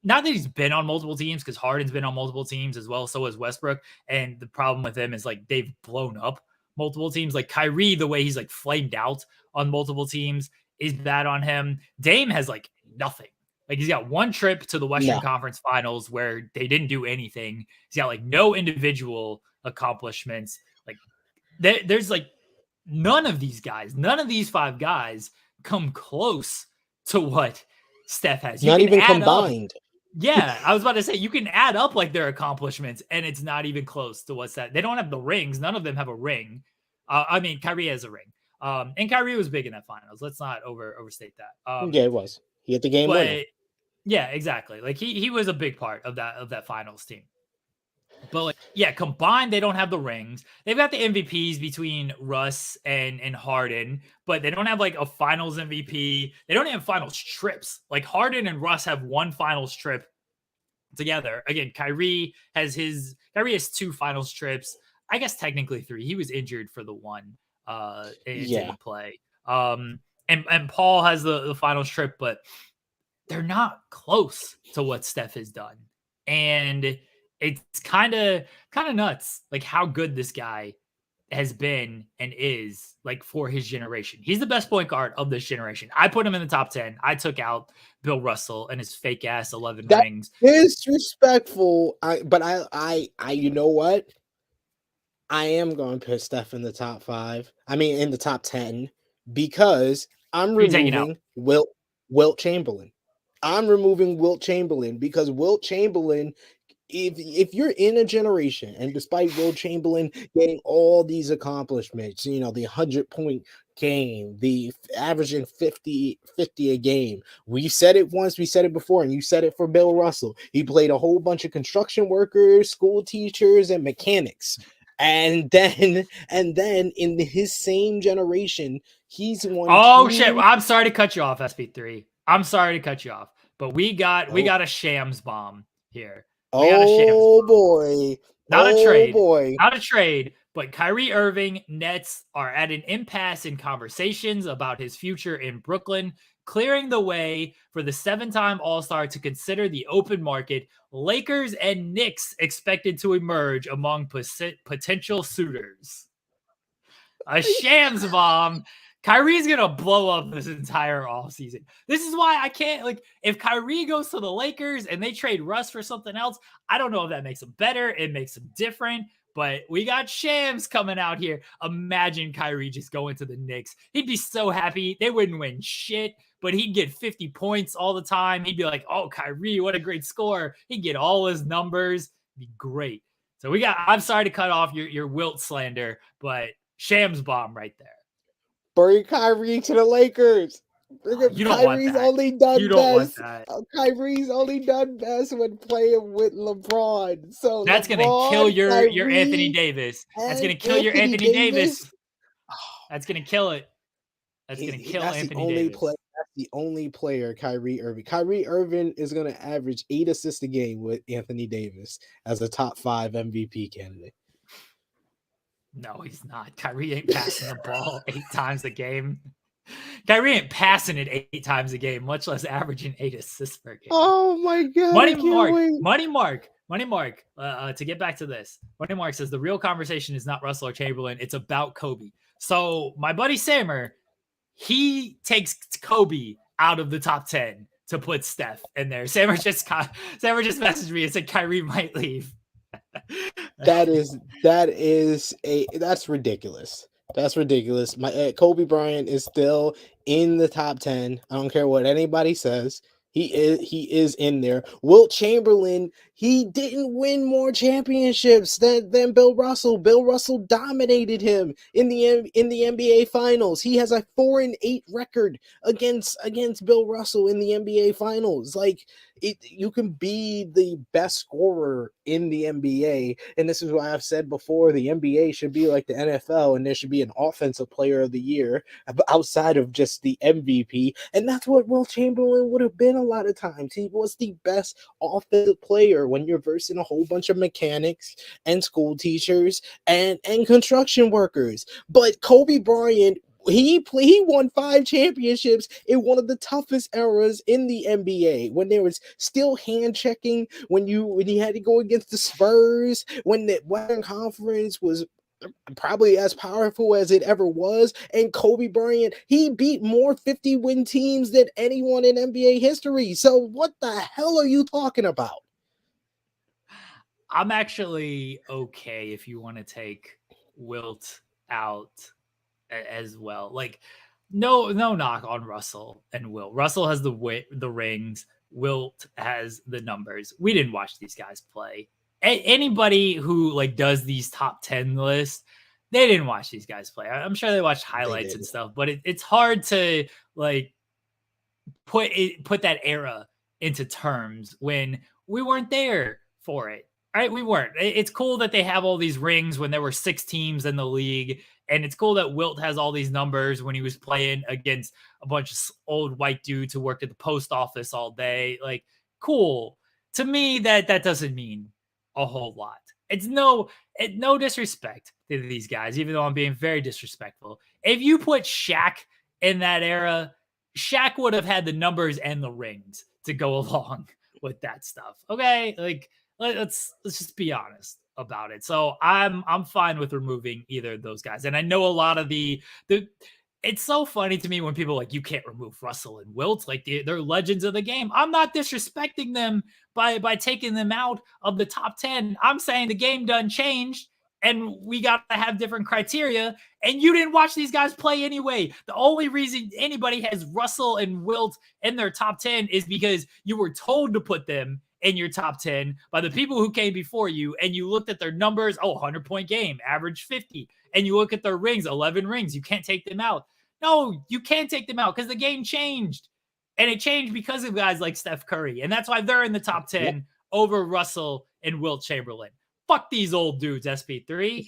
not that he's been on multiple teams, because Harden's been on multiple teams as well. So has Westbrook. And the problem with him is like they've blown up multiple teams. Like Kyrie, the way he's like flamed out on multiple teams is bad on him. Dame has like nothing. Like he's got one trip to the Western Conference Finals where they didn't do anything. He's got like no individual accomplishments. Like there's like none of these guys, none of these 5 guys come close to what Steph has. Not even combined. Yeah, I was about to say you can add up like their accomplishments, and it's not even close to what's that. They don't have the rings. None of them have a ring. I mean, Kyrie has a ring, and Kyrie was big in that finals. Let's not overstate that. Yeah, it was. He had the game winner. Yeah, exactly. Like he was a big part of that finals team. But like, yeah, combined, they don't have the rings. They've got the MVPs between Russ and Harden, but they don't have like a finals MVP. They don't have finals trips. Like Harden and Russ have one finals trip together. Again, Kyrie has 2 finals trips. I guess technically 3. He was injured for the one. Didn't play. And Paul has the finals trip, but they're not close to what Steph has done. And it's kind of nuts, like how good this guy has been and is like for his generation. He's the best point guard of this generation. I put him in the top 10. I took out Bill Russell and his fake ass 11 rings. Disrespectful. But I you know what? I am going to put Steph in the top 5. I mean, in the top 10 because I'm removing Wilt Chamberlain. I'm removing Wilt Chamberlain because Wilt Chamberlain, if you're in a generation, and despite Wilt Chamberlain getting all these accomplishments, the 100-point game, the averaging 50 a game, we said it once, we said it before, and you said it for Bill Russell. He played a whole bunch of construction workers, school teachers, and mechanics. And then in his same generation, he's won. Oh shit! I'm sorry to cut you off, SP3. I'm sorry to cut you off, but we got a shams bomb here. Boy. Not a trade, but Kyrie Irving Nets are at an impasse in conversations about his future in Brooklyn clearing the way for the 7-time All-Star to consider the open market. Lakers and Knicks expected to emerge among potential suitors. A shams bomb. Kyrie's going to blow up this entire offseason. This is why I can't, like, if Kyrie goes to the Lakers and they trade Russ for something else, I don't know if that makes them better. It makes them different. But we got shams coming out here. Imagine Kyrie just going to the Knicks. He'd be so happy. They wouldn't win shit, but he'd get 50 points all the time. He'd be like, oh, Kyrie, what a great scorer. He'd get all his numbers. It'd be great. So I'm sorry to cut off your Wilt slander, but shams bomb right there. Bring Kyrie to the Lakers. You don't Kyrie's want that. Only done you don't best. Want that. Kyrie's only done best when playing with LeBron. So that's going to kill your Anthony Davis. That's going to kill your Anthony Davis. That's going to kill it. That's going to kill Anthony Davis. That's the only player, Kyrie Irving. Kyrie Irving is going to average 8 assists a game with Anthony Davis as a top 5 MVP candidate. No, he's not. Kyrie ain't passing the ball 8 times a game. Kyrie ain't passing it 8 times a game, much less averaging 8 assists per game. Oh my God. Money Mark. To get back to this, Money Mark says the real conversation is not Russell or Chamberlain. It's about Kobe. So my buddy Sammer, he takes Kobe out of the top 10 to put Steph in there. Sammer just messaged me and said Kyrie might leave. That's ridiculous. That's ridiculous. Kobe Bryant is still in the top 10. I don't care what anybody says. He is in there. Wilt Chamberlain, he didn't win more championships than Bill Russell. Bill Russell dominated him in the NBA Finals. He has a 4-8 record against Bill Russell in the NBA Finals. Like, you can be the best scorer in the NBA, and this is what I've said before. The NBA should be like the NFL, and there should be an offensive player of the year outside of just the MVP, and that's what Wilt Chamberlain would have been a lot of times. He was the best offensive player when you're versing a whole bunch of mechanics and school teachers and construction workers. But Kobe Bryant, he won 5 championships in one of the toughest eras in the NBA, when there was still hand checking, when you had to go against the Spurs, when the Western Conference was probably as powerful as it ever was. And Kobe Bryant, he beat more 50-win teams than anyone in NBA history. So what the hell are you talking about? I'm actually okay if you want to take Wilt out as well. Like, no knock on Russell and Wilt. Russell has the rings. Wilt has the numbers. We didn't watch these guys play. Anybody who like does these top 10 lists, they didn't watch these guys play. I'm sure they watched highlights and stuff, but it's hard to like put that era into terms when we weren't there for it. Right? We weren't. It's cool that they have all these rings when there were 6 teams in the league. And it's cool that Wilt has all these numbers when he was playing against a bunch of old white dudes who worked at the post office all day. Like, cool. To me, that doesn't mean a whole lot. It's no disrespect to these guys, even though I'm being very disrespectful. If you put Shaq in that era, Shaq would have had the numbers and the rings to go along with that stuff. Okay? Like, let's just be honest about it. So I'm fine with removing either of those guys. And I know a lot of the it's so funny to me when people are like, you can't remove Russell and Wilt, like they're legends of the game. I'm not disrespecting them by taking them out of the top 10. I'm saying the game done changed and we got to have different criteria, and you didn't watch these guys play anyway. The only reason anybody has Russell and Wilt in their top 10 is because you were told to put them in your top 10 by the people who came before you, and you looked at their numbers. 100-point game, average 50. And you look at their rings, 11 rings. You can't take them out. No, you can't take them out because the game changed. And it changed because of guys like Steph Curry. And that's why they're in the top 10 over Russell and Wilt Chamberlain. Fuck these old dudes, SP3.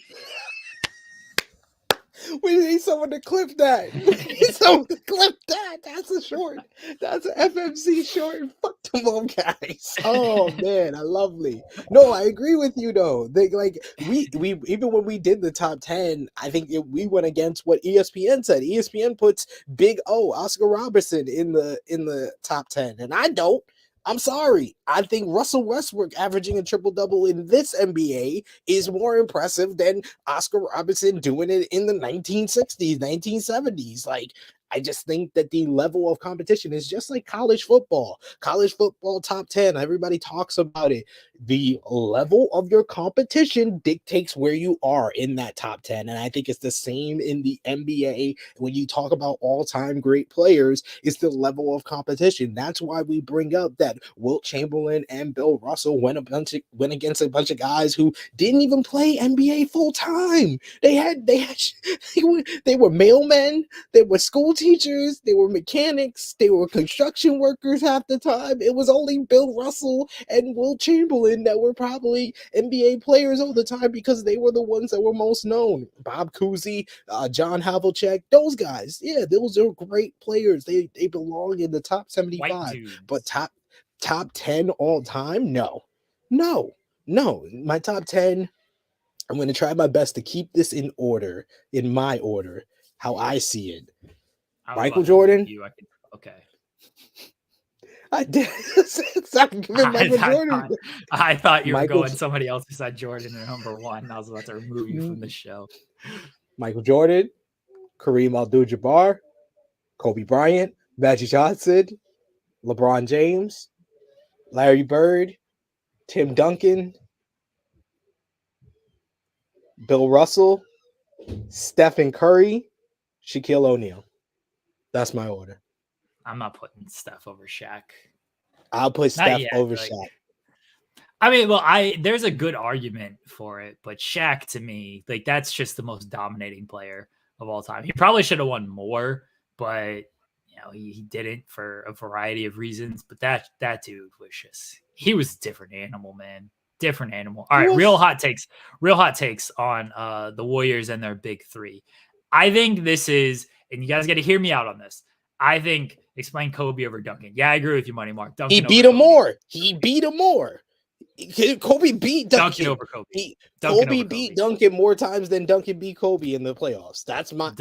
We need someone to clip that. We need someone to clip that. That's a short. That's an FMC short. Fuck them all guys. Oh man, I lovely. No, I agree with you though. They like we even when we did the top 10, I think we went against what ESPN said. ESPN puts Big O, Oscar Robertson in the top 10, and I don't. I'm sorry. I think Russell Westbrook averaging a triple-double in this NBA is more impressive than Oscar Robertson doing it in the 1960s, 1970s. Like, I just think that the level of competition is just like college football. College football top 10, everybody talks about it. The level of your competition dictates where you are in that top 10. And I think it's the same in the NBA. When you talk about all-time great players, it's the level of competition. That's why we bring up that Wilt Chamberlain and Bill Russell went against a bunch of guys who didn't even play NBA full time. They were mailmen, they were school teachers, they were mechanics, they were construction workers half the time. It was only Bill Russell and Wilt Chamberlain that were probably NBA players all the time because they were the ones that were most known. Bob Cousy, John Havlicek, those guys. Yeah, those are great players. They belong in the top 75. But top 10 all time? No. My top 10, I'm going to try my best to keep this in order, in my order, how I see it. Michael Jordan. Okay. I did. Michael Jordan. I thought you were going somebody else besides Jordan at number one. I was about to remove you from the show. Michael Jordan, Kareem Abdul-Jabbar, Kobe Bryant, Magic Johnson, LeBron James, Larry Bird, Tim Duncan, Bill Russell, Stephen Curry, Shaquille O'Neal. That's my order. I'm not putting Steph over Shaq. I'll put Steph over Shaq. I mean, well, there's a good argument for it, but Shaq to me, like that's just the most dominating player of all time. He probably should have won more, but he didn't for a variety of reasons. But that dude was he was a different animal, man. Different animal. All right, real hot takes on the Warriors and their big three. I think this is, and you guys got to hear me out on this. I think explain Kobe over Duncan. Yeah, I agree with you, Money Mark. Duncan he beat him more. Kobe beat Duncan over Kobe. Kobe beat Duncan more times than Duncan beat Kobe in the playoffs. That's my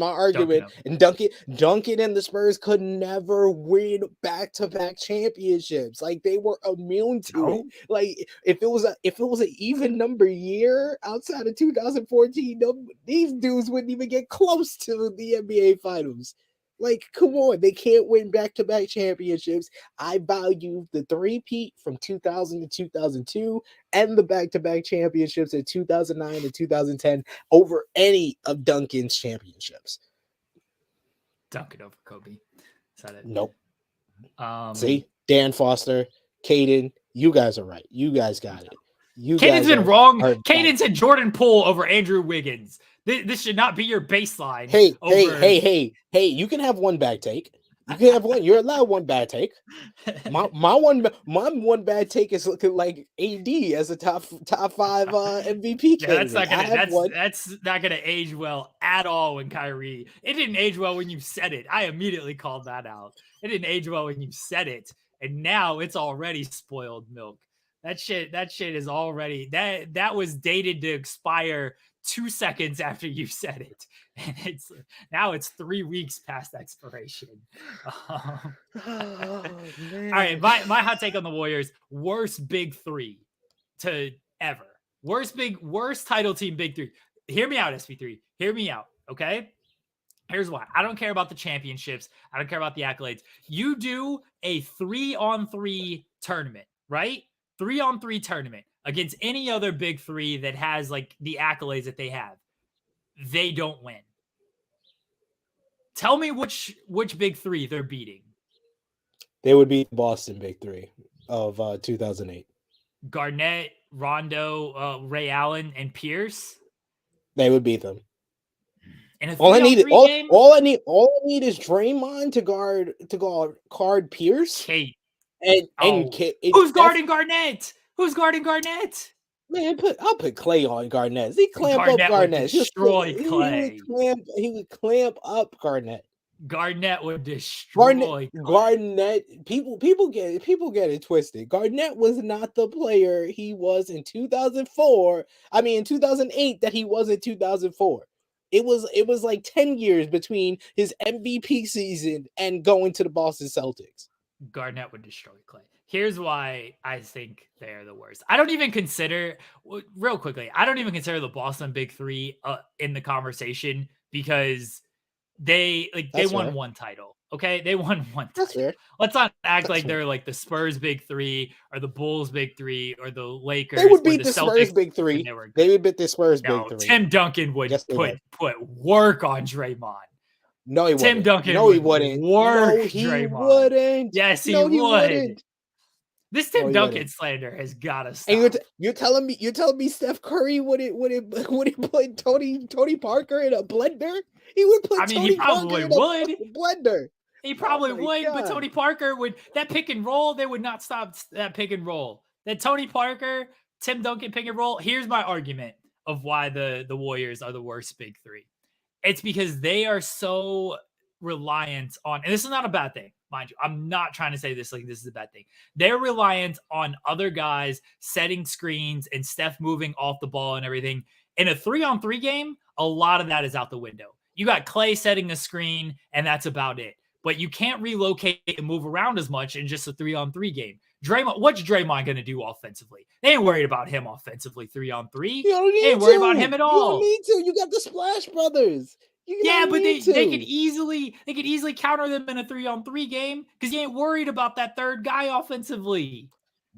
argument. And Duncan and the Spurs could never win back-to-back championships. Like they were immune to it. Like if it was an even number year outside of 2014, these dudes wouldn't even get close to the NBA Finals. Like, come on, they can't win back-to-back championships. I value the three-peat from 2000 to 2002 and the back-to-back championships in 2009 and 2010 over any of Duncan's championships. Duncan over Kobe. Is that it? Nope. See, Dan Foster, Caden, you guys are right. You guys got it. Caden's been wrong. Caden said Jordan Poole over Andrew Wiggins. This should not be your baseline. Hey! You can have one bad take. You can have one. You're allowed one bad take. My one bad take is looking like AD as a top 5 MVP candidate. That's not gonna age well at all when Kyrie. It didn't age well when you said it. I immediately called that out. It didn't age well when you said it, and now it's already spoiled milk. That shit is already that was dated to expire 2 seconds after you said it, and it's 3 weeks past expiration. All right, my hot take on the Warriors: worst big three to ever. Worst title team big three. Hear me out, SP3. Hear me out. Okay. Here's why. I don't care about the championships. I don't care about the accolades. You do a 3-on-3 tournament, right? 3-on-3 tournament against any other big three that has like the accolades that they have. They don't win. Tell me which big three they're beating. They would beat Boston big three of 2008. Garnett, Rondo, Ray Allen, and Pierce. They would beat them. And all I need is Draymond to guard Pierce. Kate. And who's guarding Garnett? Who's guarding Garnett? Man, I'll put Clay on Garnett. He clamp up Garnett would Garnett. destroy Clay. He would clamp up Garnett. Garnett would destroy Clay. Garnett, people get it twisted. Garnett was not the player he was in 2004. I mean, in 2008 that he was in 2004. It was like 10 years between his MVP season and going to the Boston Celtics. Garnett would destroy Clay. Here's why I think they're the worst. I don't even consider, real quickly, I don't even consider the Boston Big Three in the conversation because they won one title. Okay, they won one title. Let's not act like they're like the Spurs Big Three or the Bulls Big Three or the Lakers. They would beat the Spurs Big Three. They would beat the Spurs Big Three. Tim Duncan would put work on Draymond. No, he wouldn't. Tim Duncan wouldn't. Work no, he Draymond. Wouldn't. Yes, he would. This Tim Duncan slander has got to stop. And you're telling me Steph Curry wouldn't put Tony Parker in a blender? He would put Tony Parker in a blender. He probably would, God. But Tony Parker would, that pick and roll, they would not stop that pick and roll. That Tony Parker, Tim Duncan pick and roll. Here's my argument of why the Warriors are the worst Big Three. It's because they are so reliant on, and this is not a bad thing, mind you. I'm not trying to say this like this is a bad thing. They're reliant on other guys setting screens and Steph moving off the ball and everything. In a 3-on-3 game, a lot of that is out the window. You got Clay setting a screen, and that's about it. But you can't relocate and move around as much in just a 3-on-3 game. Draymond, what's Draymond going to do offensively? They ain't worried about him offensively 3-on-3. They ain't worried about him at all. You don't need to. You got the Splash Brothers. But they could easily counter them in a 3-on-3 game because you ain't worried about that third guy offensively.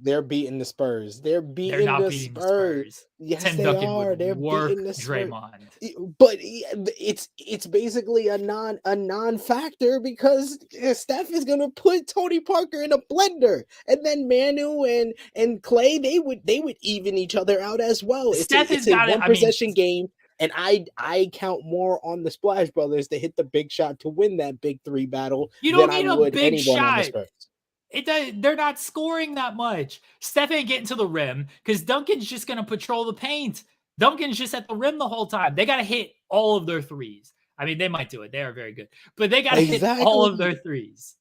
They're beating the Spurs. They're not beating the Spurs. Yes, Tim Duncan are. They're beating the Draymond. But it's basically a non-factor because Steph is gonna put Tony Parker in a blender, and then Manu and Clay they would even each other out as well. It's a one possession game. And I count more on the Splash Brothers to hit the big shot to win that Big Three battle. You don't need a big shot. They're not scoring that much. Steph ain't getting to the rim because Duncan's just going to patrol the paint. Duncan's just at the rim the whole time. They got to hit all of their threes. I mean, they might do it. They are very good. But they got to hit all of their threes.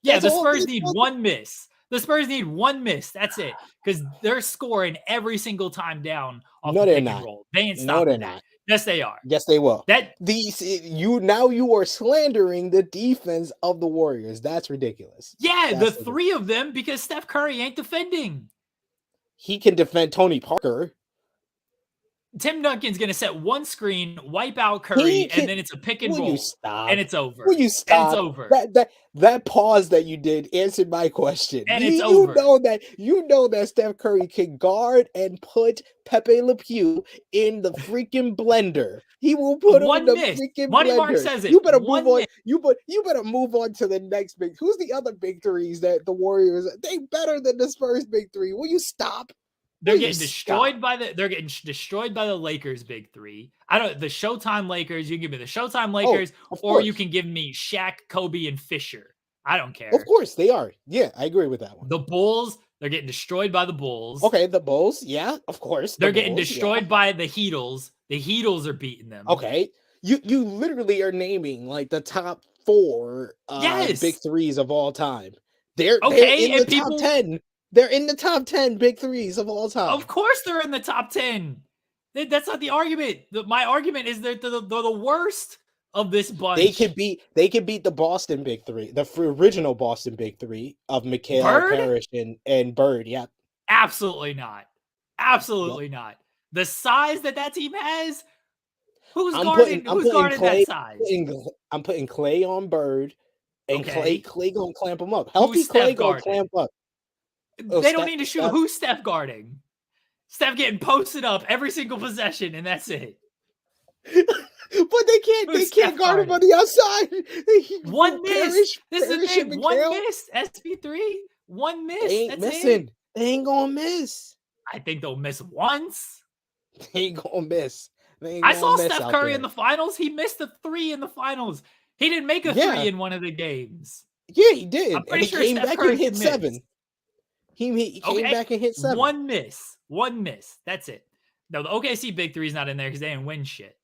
Yeah, the Spurs need one miss. The Spurs need one miss. That's it. Because they're scoring every single time down off the pick and roll. They ain't stopping. No, they're not. Yes, they are. Yes, they will. You are slandering the defense of the Warriors. That's ridiculous. Yeah, the three of them because Steph Curry ain't defending. He can defend Tony Parker. Tim Duncan's going to set one screen, wipe out Curry, and then it's a pick and roll. And it's over. Will you stop? And it's over. That pause that you did answered my question. And it's over. You know that Steph Curry can guard and put Pepe Le Pew in the freaking blender. He will put him in the freaking Money blender. Mark says it. You better move on. You better move on to the next big. Who's the other big threes that the Warriors? They better than the Spurs big three. Will you stop? They're getting destroyed by the Lakers big three. The Showtime Lakers. You can give me the Showtime Lakers, or you can give me Shaq, Kobe, and Fisher. I don't care. Of course they are. Yeah, I agree with that one. The Bulls. They're getting destroyed by the Bulls. Okay, the Bulls. Yeah, of course. They're getting destroyed by the Heatles. The Heatles are beating them. Okay, you literally are naming like the top 4 big threes of all time. They're in the top 10. They're in the top 10 big threes of all time. Of course they're in the top 10. That's not the argument. My argument is that they're the worst of this bunch. They could beat the Boston big three, the original Boston big three of Mikal, Parrish, and Bird. Yeah. Absolutely not. Absolutely not. The size that team has, who's guarding that size? I'm putting Clay on Bird, and Clay gonna clamp him up. Healthy Clay gonna clamp up. They don't need to shoot. Who's Steph guarding? Steph getting posted up every single possession, and that's it. But they can't guard him on the outside. One miss. This is the thing. One miss. SP3. One miss. They ain't missing. They ain't gonna miss. I think they'll miss once. They ain't gonna miss. I saw Steph Curry in the finals. He missed a 3 in the finals. He didn't make a 3 in one of the games. Yeah, he did. I'm pretty sure he came Steph back Curry and hit 7. He came back and hit 7. One miss. One miss. That's it. No, the OKC Big Three is not in there because they didn't win shit.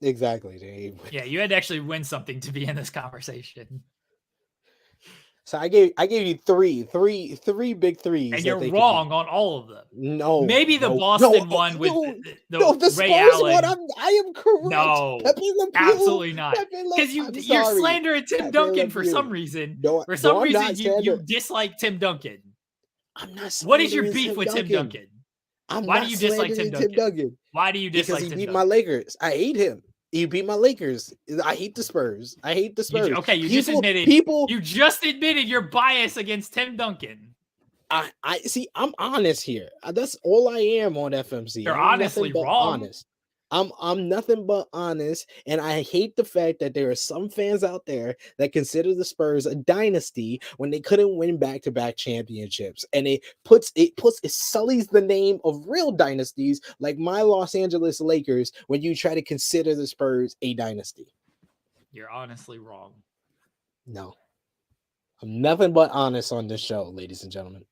Exactly. Yeah, you had to actually win something to be in this conversation. So I gave you three big threes. And you're wrong on all of them. No, maybe the Boston one with the Ray Spurs Allen. one. I am correct. No, absolutely not. Because you're slandering Tim Duncan for some reason. For some reason, you dislike Tim Duncan. I'm not. What is your beef with Tim Duncan? Why do you dislike Tim Duncan? Why do you dislike Tim Duncan? Because he beat my Lakers. I hate him. He beat my Lakers. I hate the Spurs. You just admitted your bias against Tim Duncan. I see. I'm honest here. That's all I am on FMC. You're honestly wrong. Honest. I'm nothing but honest, and I hate the fact that there are some fans out there that consider the Spurs a dynasty when they couldn't win back-to-back championships, and it sullies the name of real dynasties like my Los Angeles Lakers when you try to consider the Spurs a dynasty. You're honestly wrong. No, I'm nothing but honest on this show, ladies and gentlemen.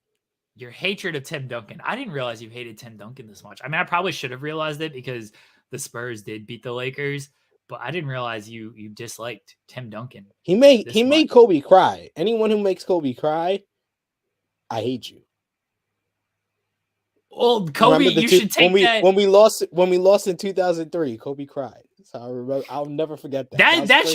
Your hatred of Tim Duncan. I didn't realize you hated Tim Duncan this much. I mean, I probably should have realized it because the Spurs did beat the Lakers, but I didn't realize you disliked Tim Duncan. He made Kobe cry. Anyone who makes Kobe cry, I hate you. Well, Kobe, you should take that. When we lost in 2003, Kobe cried. So I remember. I'll never forget that. That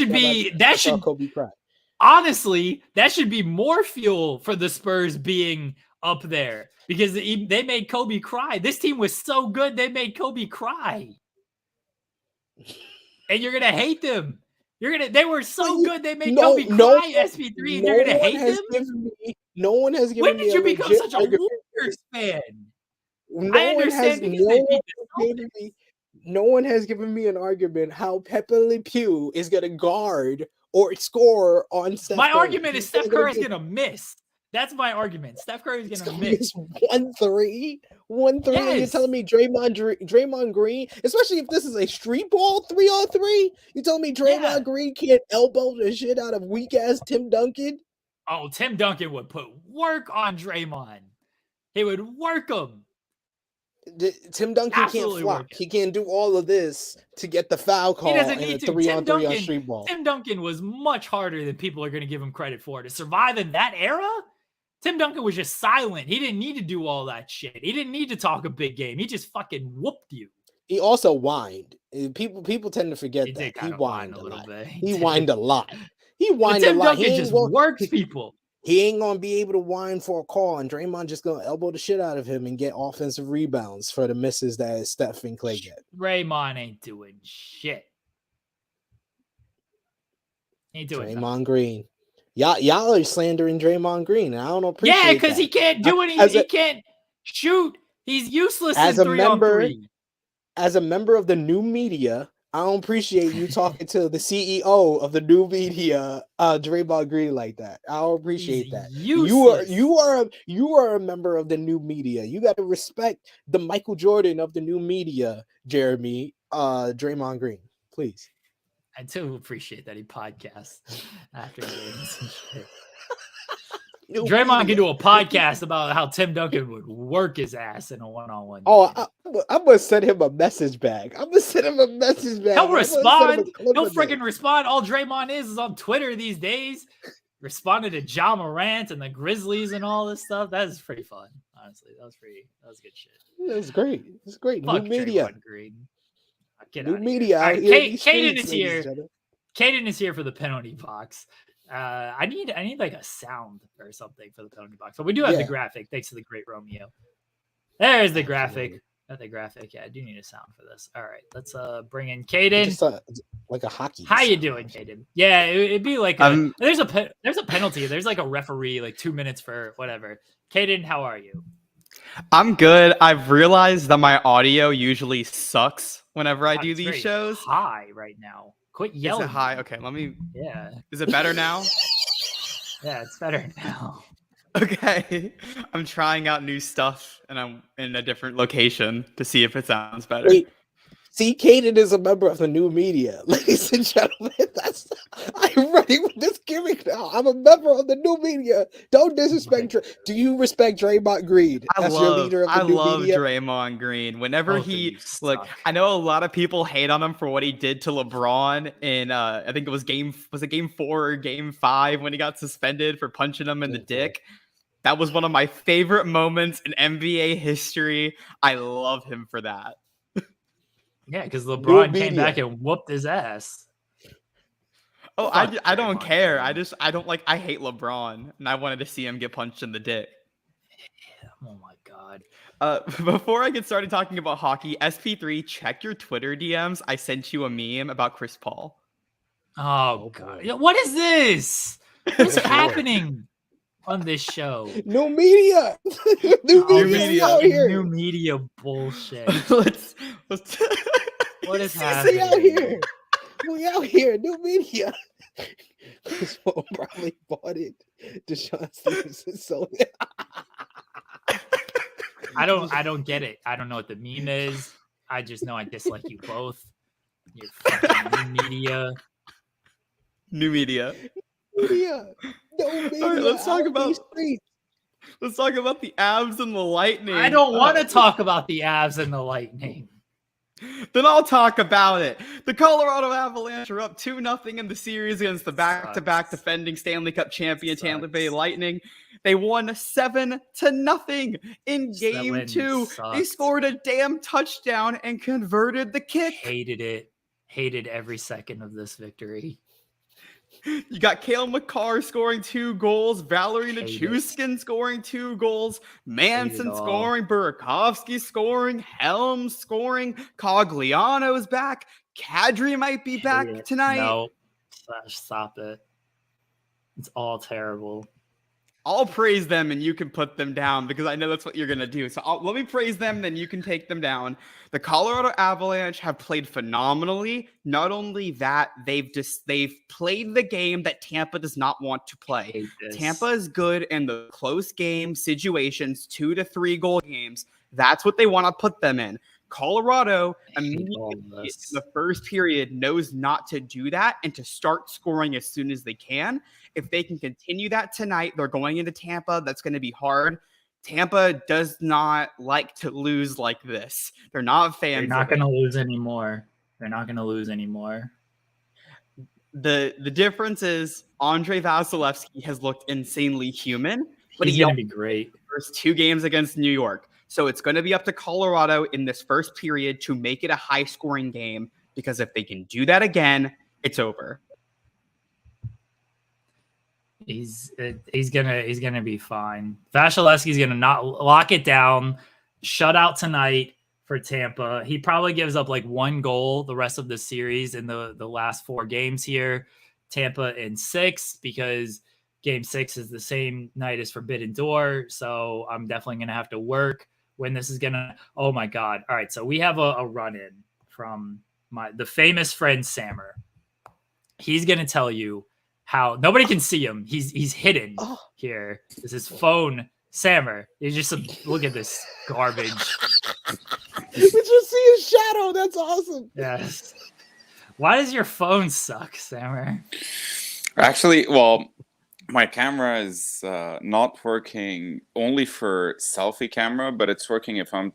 should Kobe cry. Honestly, that should be more fuel for the Spurs being up there because they made Kobe cry. This team was so good, they made Kobe cry. And you're gonna hate them. They were so good, they made Kobe cry. SP3, and you're gonna hate them. No one has given me. When did you become such a Warriors fan? I understand because they beat the Celtics. No one has given me an argument how Pepe Le Pew is gonna guard or score on Steph Curry. My argument is Steph Curry is gonna miss. That's my argument. Steph Curry is gonna miss 1-3. Yes. And you're telling me Draymond Green, especially if this is a street ball 3-on-3, you telling me Draymond Green can't elbow the shit out of weak ass Tim Duncan? Oh, Tim Duncan would put work on Draymond. He would work him. Tim Duncan can't flop. He can't do all of this to get the foul call. He doesn't need to. 3-on-3 on street ball. Tim Duncan was much harder than people are going to give him credit for. To survive in that era, Tim Duncan was just silent. He didn't need to do all that shit. He didn't need to talk a big game. He just fucking whooped you. He also whined. People tend to forget that. He whined a little bit. He whined a lot. He whined a lot. Tim Duncan just works people. He ain't gonna be able to whine for a call, and Draymond just gonna elbow the shit out of him and get offensive rebounds for the misses that Steph and Clay get. Draymond ain't doing shit. Ain't doing Draymond Green. Y'all are slandering Draymond Green, and I don't appreciate. Yeah, because he can't do anything. He can't shoot. He's useless as in 3-on-3. As a member of the new media, I don't appreciate you talking to the CEO of the new media, Draymond Green, like that. I don't appreciate that. Useless. You are a member of the new media. You got to respect the Michael Jordan of the new media, Jeremy. Draymond Green, please. I do appreciate that he podcasts after games and shit. Draymond can do a podcast about how Tim Duncan would work his ass in a one-on-one. Oh, I'm gonna send him a message back. He'll respond. He'll freaking respond. All Draymond is on Twitter these days. Responded to Ja Morant and the Grizzlies and all this stuff. That is pretty fun. Honestly, that was good shit. It was great. It's great. Fuck New media. Green. New media. Right, Caden is here. Caden is here for the penalty box. I need like a sound or something for the penalty box. But we do have the graphic, thanks to the great Romeo. There's the graphic. Got the graphic. Yeah, I do need a sound for this. All right, let's bring in Caden. Like a hockey. How you doing, Caden? Yeah, it'd be like there's a penalty. There's like a referee, like 2 minutes for whatever. Caden, how are you? I'm good. I've realized that my audio usually sucks whenever I do these shows. High right now. Quit yelling. Is it high? Okay, let me. Yeah. Is it better now? Yeah, it's better now. Okay. I'm trying out new stuff and I'm in a different location to see if it sounds better. Wait, See, Caden is a member of the new media, ladies and gentlemen. I'm running with this gimmick now. I'm a member of the new media. Don't disrespect. Do you respect Draymond Green as your leader of the new media? Draymond Green. Whenever Look, I know a lot of people hate on him for what he did to LeBron in I think it was game 4 or game 5 when he got suspended for punching him in the dick. That was one of my favorite moments in NBA history. I love him for that. Yeah, because LeBron came back and whooped his ass. Oh, I don't care. I hate LeBron, and I wanted to see him get punched in the dick. Oh my god. Before I get started talking about hockey, SP3, check your Twitter DMs. I sent you a meme about Chris Paul. Oh god. What is this? What's happening on this show? New media. New media out here. New media bullshit. let's What is happening? out here? We out here. New media. Chris Paul probably bought it. Deshaun Stevenson sold it. I don't get it. I don't know what the meme is. I just know I dislike you both. You're fucking new media. New media. Media. No media. All right, let's talk about the Avs and the Lightning. I don't want to talk about the Avs and the Lightning. Then I'll talk about it. The Colorado Avalanche are up 2-0 in the series against the back-to-back defending Stanley Cup champion Tampa Bay Lightning. They won 7-0 in game 2. They scored a damn touchdown and converted the kick. Hated it. Hated every second of this victory. You got Cale Makar scoring 2 goals, Valerie Nichushkin scoring 2 goals, Manson scoring, Burakovsky scoring, Helms scoring, Cogliano's back, Kadri might be back tonight. No, stop it. It's all terrible. I'll praise them and you can put them down because I know that's what you're going to do. So let me praise them, then you can take them down. The Colorado Avalanche have played phenomenally. Not only that, they've played the game that Tampa does not want to play. Tampa is good in the close game situations, 2 to 3 goal games. That's what they want to put them in. Colorado immediately in the first period knows not to do that and to start scoring as soon as they can. If they can continue that tonight, they're going into Tampa. That's going to be hard. Tampa does not like to lose like this. They're not fans. They're not going to lose anymore. They're not going to lose anymore. The difference is Andre Vasilevsky has looked insanely human, but he's going to be great. The first 2 games against New York. So it's going to be up to Colorado in this first period to make it a high-scoring game because if they can do that again, it's over. He's gonna be fine. Vasilevsky's gonna not lock it down. Shut out tonight for Tampa. He probably gives up like 1 goal the rest of the series in the last 4 games here. Tampa in 6 because game 6 is the same night as Forbidden Door. So I'm definitely gonna have to work when this is gonna. Oh my god! All right, so we have a run-in from the famous friend Sammer. He's gonna tell you how nobody can see him. He's hidden here. This is his phone. Sammer, you just look at this garbage. Did you see his shadow? That's awesome. Yes. Why does your phone suck, Sammer? Actually, well, my camera is not working only for selfie camera, but it's working if I'm.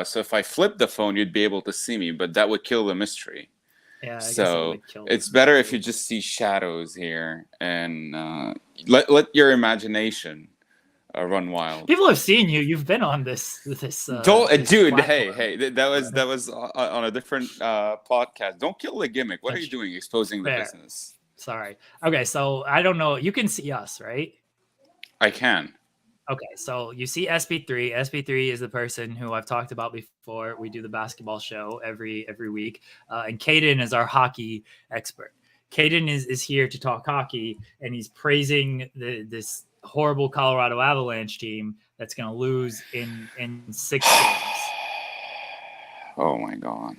So if I flip the phone, you'd be able to see me, but that would kill the mystery. Yeah, so it's better if you just see shadows here and let your imagination run wild. People have seen you. You've been on this. Dude, platform. hey, that was on a different podcast. Don't kill the gimmick. What are you doing? Exposing the business. Sorry. Okay, so I don't know. You can see us, right? I can. Okay, so you see SP3. SP3 is the person who I've talked about before. We do the basketball show every week. And Caden is our hockey expert. Caden is here to talk hockey, and he's praising this horrible Colorado Avalanche team that's going to lose in 6 games. Oh, my God.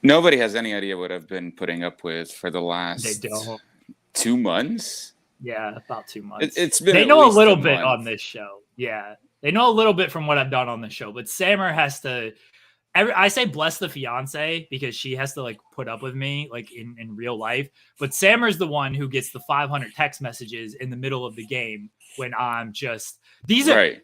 Nobody has any idea what I've been putting up with for the last 2 months. Yeah, about 2 months. It's been. They know a little bit on this show. Yeah, they know a little bit from what I've done on the show. But Sammer has to I say bless the fiance because she has to like put up with me like in real life. But Sammer's the one who gets the 500 text messages in the middle of the game when I'm just Right.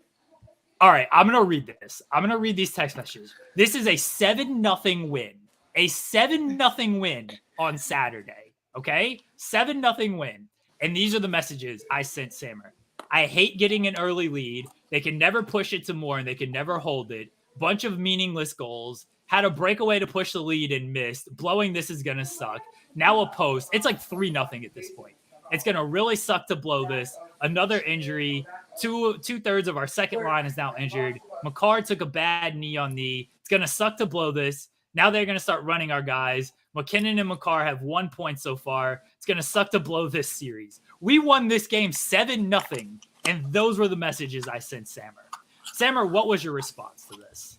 All right, I'm going to read this. I'm going to read these text messages. This is a 7-0 win. A 7-0 win on Saturday. Okay? 7-0 win. And these are the messages I sent Sammer. I hate getting an early lead. They can never push it to more and they can never hold it. Bunch of meaningless goals. Had a breakaway to push the lead and missed. Blowing this is going to suck. Now a post. It's like 3-0 at this point. It's going to really suck to blow this. Another injury. Two-thirds of our second line is now injured. McCarr took a bad knee on knee. It's going to suck to blow this. Now they're going to start running our guys. McKinnon and McCarr have 1 point so far. It's going to suck to blow this series. We won this game 7-0, and those were the messages I sent Sammer. Sammer, what was your response to this?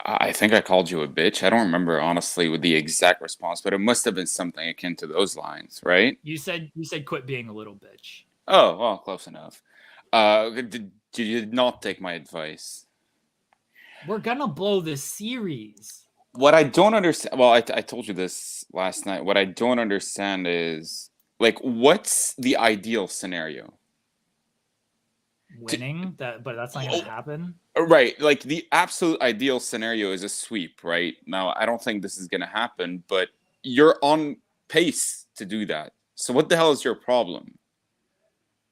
I think I called you a bitch. I don't remember, honestly, with the exact response, but it must have been something akin to those lines, right? You said quit being a little bitch. Oh, well, close enough. Did you not take my advice? We're going to blow this series. What I don't understand, well, I told you this last night. What I don't understand is, like, what's the ideal scenario? Winning, but that's not going to happen. Right. Like, the absolute ideal scenario is a sweep, right? Now, I don't think this is going to happen, but you're on pace to do that. So what the hell is your problem?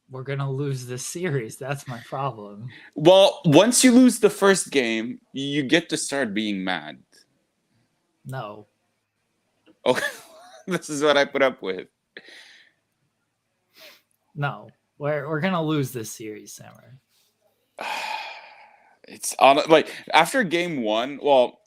We're going to lose this series. That's my problem. Well, once you lose the first game, you get to start being mad. No. Oh, this is what I put up with. No. We're going to lose this series, Sammer. It's on, like, after game one, well,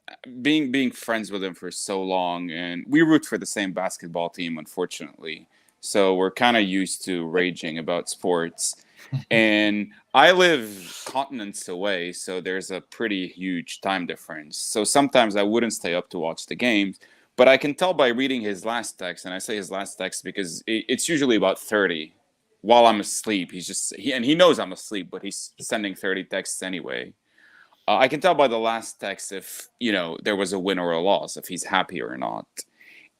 being friends with him for so long, and we root for the same basketball team, unfortunately. So we're kind of used to raging about sports. And I live continents away, so there's a pretty huge time difference. So sometimes I wouldn't stay up to watch the games, but I can tell by reading his last text, and I say his last text because it's usually about 30 while I'm asleep. He knows I'm asleep, but he's sending 30 texts anyway. I can tell by the last text if, there was a win or a loss, if he's happy or not.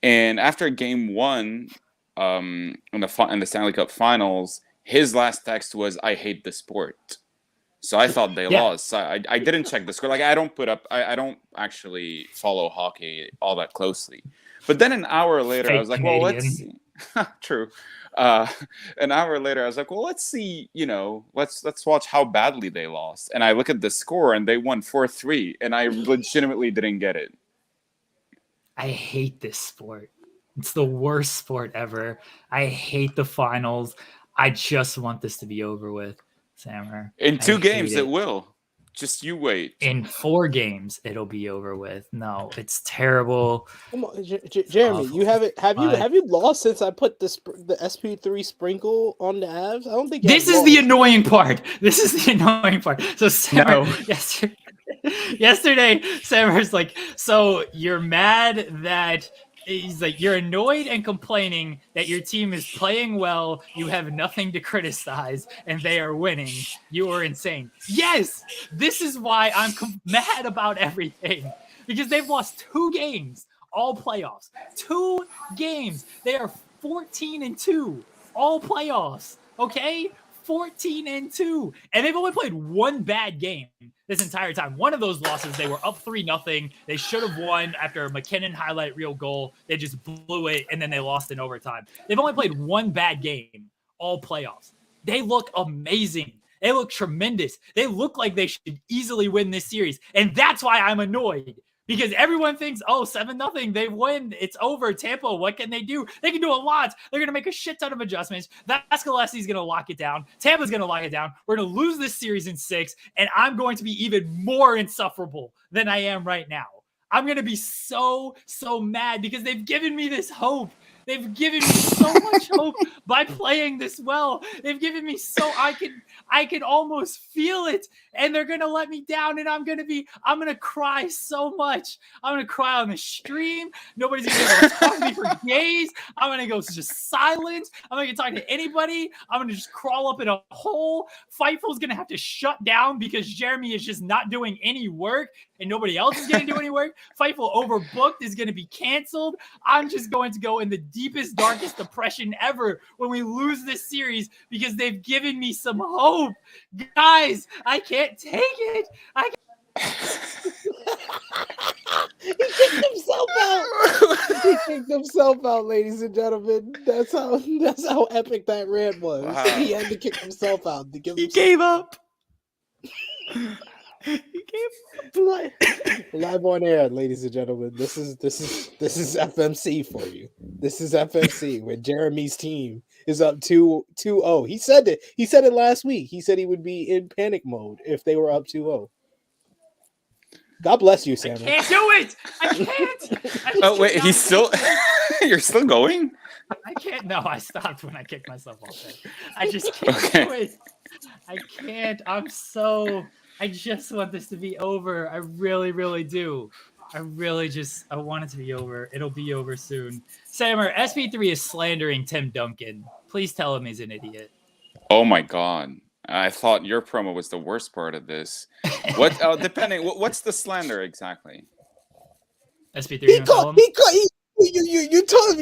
And after game one, in the Stanley Cup Finals, his last text was, "I hate the sport." So I thought they lost. So I didn't check the score. Like, I don't actually follow hockey all that closely. But then an hour later, I was like, well, let's see. True. An hour later, I was like, well, let's see, let's watch how badly they lost. And I look at the score and they won 4-3, and I legitimately didn't get it. I hate this sport. It's the worst sport ever. I hate the finals. I just want this to be over with, Sammer. In 2 games, it will. Just you wait. In 4 games, it'll be over with. No, it's terrible. Come on, Jeremy, you haven't have you lost since I put the SP3 sprinkle on the Avs? I don't think this is the annoying part. So Sammer, yesterday, Sammer's like, so you're mad that. He's like, you're annoyed and complaining that your team is playing well. You have nothing to criticize, and they are winning. You are insane. Yes, this is why I'm mad about everything, because they've lost 2 games, all playoffs. 2 games. They are 14-2, all playoffs. Okay, 14-2, and they've only played 1 bad game this entire time. One of those losses, they were up 3-0. They should have won after a McKinnon highlight reel goal. They just blew it, and then they lost in overtime. They've only played 1 bad game all playoffs. They look amazing. They look tremendous. They look like they should easily win this series, and that's why I'm annoyed. Because everyone thinks, 7-0, they win, it's over. Tampa, what can they do? They can do a lot. They're going to make a shit ton of adjustments. Vasilevsky's going to lock it down. Tampa's going to lock it down. We're going to lose this series in 6, and I'm going to be even more insufferable than I am right now. I'm going to be so mad because they've given me this hope. They've given me so much hope by playing this well. They've given me so I can almost feel it, and they're gonna let me down, and I'm gonna cry so much. I'm gonna cry on the stream. Nobody's gonna be able to talk to me for days. I'm gonna go just silent. I'm not gonna talk to anybody. I'm gonna just crawl up in a hole. Fightful's gonna have to shut down because Jeremy is just not doing any work, and nobody else is gonna do any work. Fightful overbooked is gonna be canceled. I'm just going to go in the deepest, darkest depression ever when we lose this series because they've given me some hope. Guys, I can't take it. He kicked himself out. He kicked himself out, ladies and gentlemen. That's how epic that rant was. Wow. He had to kick himself out. He gave up. He gave up. Live on air, ladies and gentlemen. This is FMC for you. This is FMC when Jeremy's team is up 2-0. He said it. He said it last week. He said he would be in panic mode if they were up 2-0. God bless you, Sam. I can't do it. I can't. Oh wait, he's still. You're still going? I can't. No, I stopped when I kicked myself off there. I just can't do it. I can't. I just want this to be over. I really, really do. I want it to be over. It'll be over soon. Sammer, SP3 is slandering Tim Duncan. Please tell him he's an idiot. Oh my God. I thought your promo was the worst part of this. What? Depending. What's the slander exactly? SP3. You're telling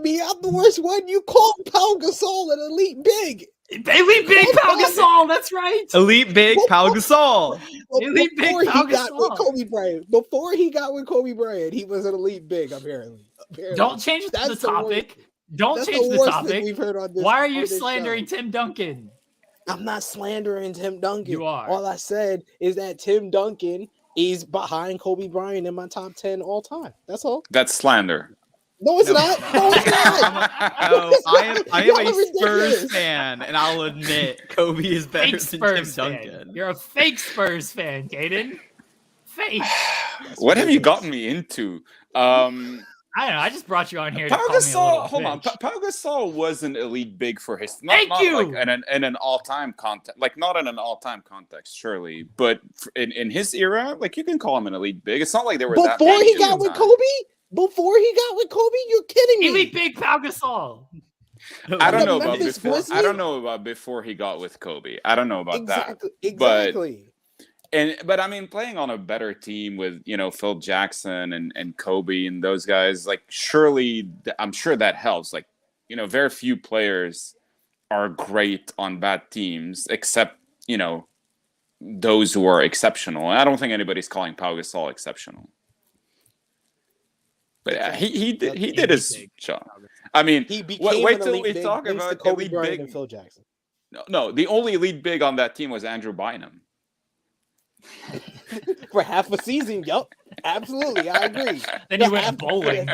me I'm the worst one. You called Pau Gasol an elite big. Elite big Pau Gasol. That's right. Elite big Pau Gasol. Elite big Pau Gasol. With Kobe Bryant. Before he got with Kobe Bryant, he was an elite big. Apparently. Don't change the topic. Don't change the topic. We've heard on this, why are you slandering Tim Duncan? I'm not slandering Tim Duncan. You are. All I said is that Tim Duncan is behind Kobe Bryant in my top 10 all time. That's all. That's slander. No, it's not. No, it's not. I am a Spurs fan, and I'll admit Kobe is better than Spurs Tim fan. Duncan. You're a fake Spurs fan, Caden. Fake. What have you gotten me into? I don't know. I just brought you on here to Pau call me a little Hold on. bitch. Pau Gasol was an elite big for his. Thank you. Like in an all-time context, like not in an all-time context, surely, but in his era, like you can call him an elite big. It's not like there were before he got with Kobe. Before he got with Kobe, you're kidding me. Elite big Pau Gasol. I don't know about before. I don't know about before he got with Kobe. I don't know about that. Exactly. But I mean, playing on a better team with Phil Jackson and Kobe and those guys, like surely I'm sure that helps. Like very few players are great on bad teams, except those who are exceptional. And I don't think anybody's calling Pau Gasol exceptional. But he did his job. I mean, wait till we talk about elite big and Phil Jackson. No, the only elite big on that team was Andrew Bynum. For half a season, yup, absolutely, I agree. Then he went bowling.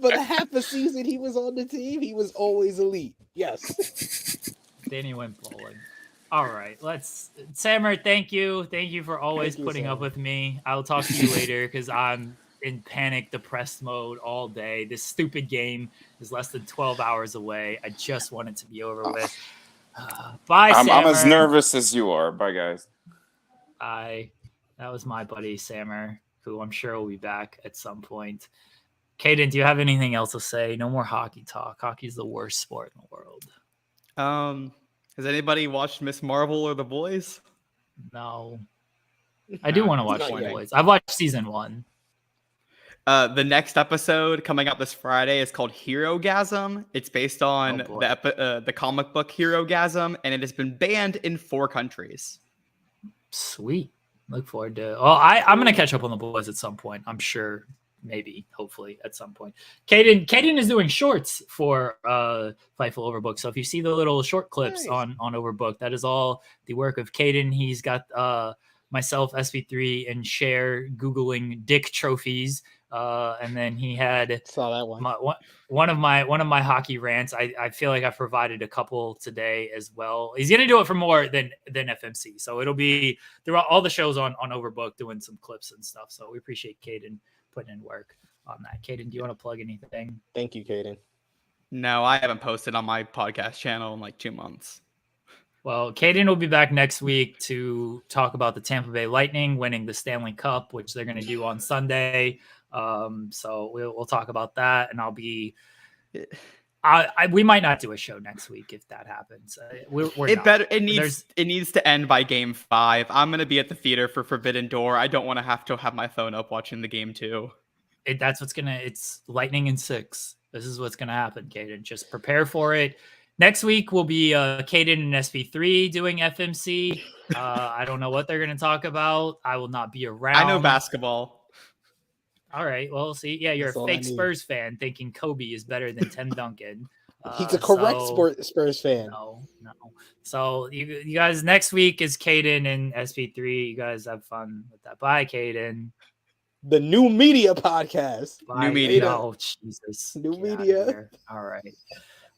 For the half a season he was on the team, he was always elite. Yes. Then he went bowling. All right, Sammer, thank you for always putting up with me. I'll talk to you later because I'm in panic, depressed mode all day. This stupid game is less than 12 hours away. I just want it to be over with. Bye, Sammer. I'm as nervous as you are. Bye, guys. That was my buddy Sammer, who I'm sure will be back at some point. Caden, do you have anything else to say? No more hockey talk. Hockey's the worst sport in the world. Has anybody watched Miss Marvel or The Boys? No. I do want to watch The Boys. I've watched season 1. The next episode coming out this Friday is called Herogasm. It's based on the comic book Herogasm, and it has been banned in 4 countries. Sweet. Look forward to it. Well, I'm going to catch up on The Boys at some point. I'm sure, maybe, hopefully, at some point. Caden is doing shorts for Fightful Overbook. So if you see the little short clips on Overbook, that is all the work of Caden. He's got myself, SV3, and Cher Googling dick trophies. And then he had saw that one. One of my hockey rants. I feel like I've provided a couple today as well. He's gonna do it for more than FMC, so it'll be throughout all the shows on Overbook, doing some clips and stuff. So we appreciate Caden putting in work on that. Caden, do you want to plug anything? Thank you, Caden. No, I haven't posted on my podcast channel in like 2 months. Well, Caden will be back next week to talk about the Tampa Bay Lightning winning the Stanley Cup, which they're going to do on Sunday. So we'll talk about that, and I'll be. We might not do a show next week if that happens. It needs to end by Game 5. I'm gonna be at the theater for Forbidden Door. I don't want to have my phone up watching the game too. It's Lightning in 6. This is what's gonna happen, Caden. Just prepare for it. Next week will be Caden and SP3 doing FMC. I don't know what they're gonna talk about. I will not be around. I know basketball. All right. Well, see, yeah, you're That's a fake Spurs fan thinking Kobe is better than Tim Duncan. He's a correct Spurs fan. No. So you guys, next week is Caden and SP3. You guys have fun with that. Bye, Caden. The New Media Podcast. Bye. New Media. Oh, Jesus. New Get Media. All right.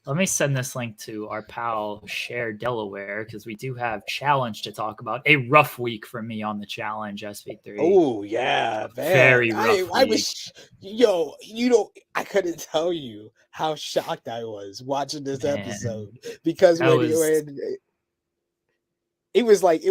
Let me send this link to our pal Share Delaware because we do have challenge to talk about. A rough week for me on the challenge, SP3. Oh yeah, man. Very rough. I was, I couldn't tell you how shocked I was watching this episode because it was like,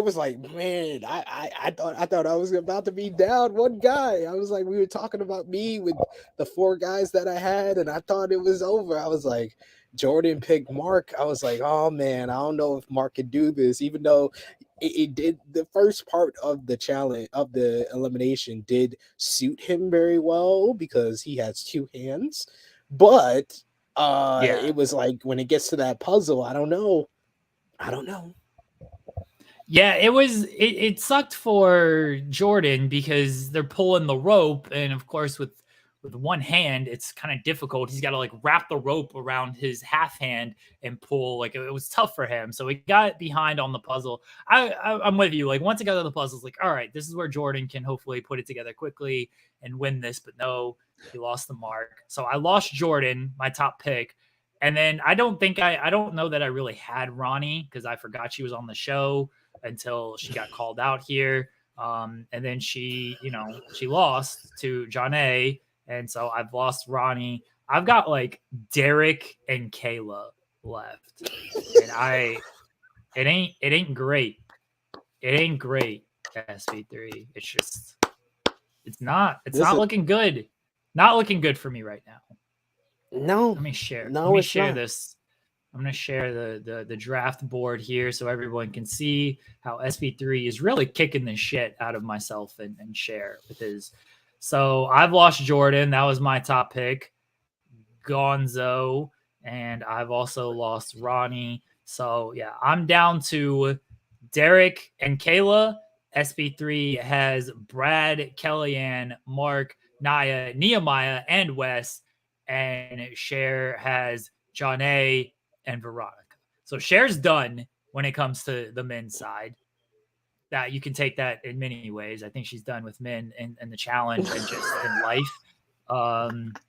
man, I thought I was about to be down one guy. I was like, we were talking about me with the 4 guys that I had, and I thought it was over. I was like, Jordan picked Mark. I was like, oh man, I don't know if Mark could do this, even though it did. The first part of the challenge of the elimination did suit him very well because he has 2 hands. But it was like when it gets to that puzzle, I don't know. Yeah, it sucked for Jordan because they're pulling the rope, and of course with one hand, it's kind of difficult. He's got to like wrap the rope around his half hand and pull. Like it was tough for him. So he got behind on the puzzle. I'm with you. Like once it got to the puzzle, it's like, all right, this is where Jordan can hopefully put it together quickly and win this. But no, he lost the mark. So I lost Jordan, my top pick. And then I don't know that I really had Ronnie because I forgot she was on the show until she got called out here. And then she lost to Janae. And so I've lost Ronnie. I've got like Derek and Kayla left. And it ain't great. It ain't great, SV3. It's not looking good. Not looking good for me right now. No. Let me share not. this. I'm going to share the draft board here so everyone can see how SP3 is really kicking the shit out of myself and share with his. So I've lost Jordan. That was my top pick. Gonzo. And I've also lost Ronnie. So yeah, I'm down to Derek and Kayla. SP3 has Brad, Kellyanne, Mark, Naya, Nehemiah, and Wes. And Cher has Janae and Veronica. So Cher's done when it comes to the men's side. That you can take that in many ways. I think she's done with men and the challenge and just in life.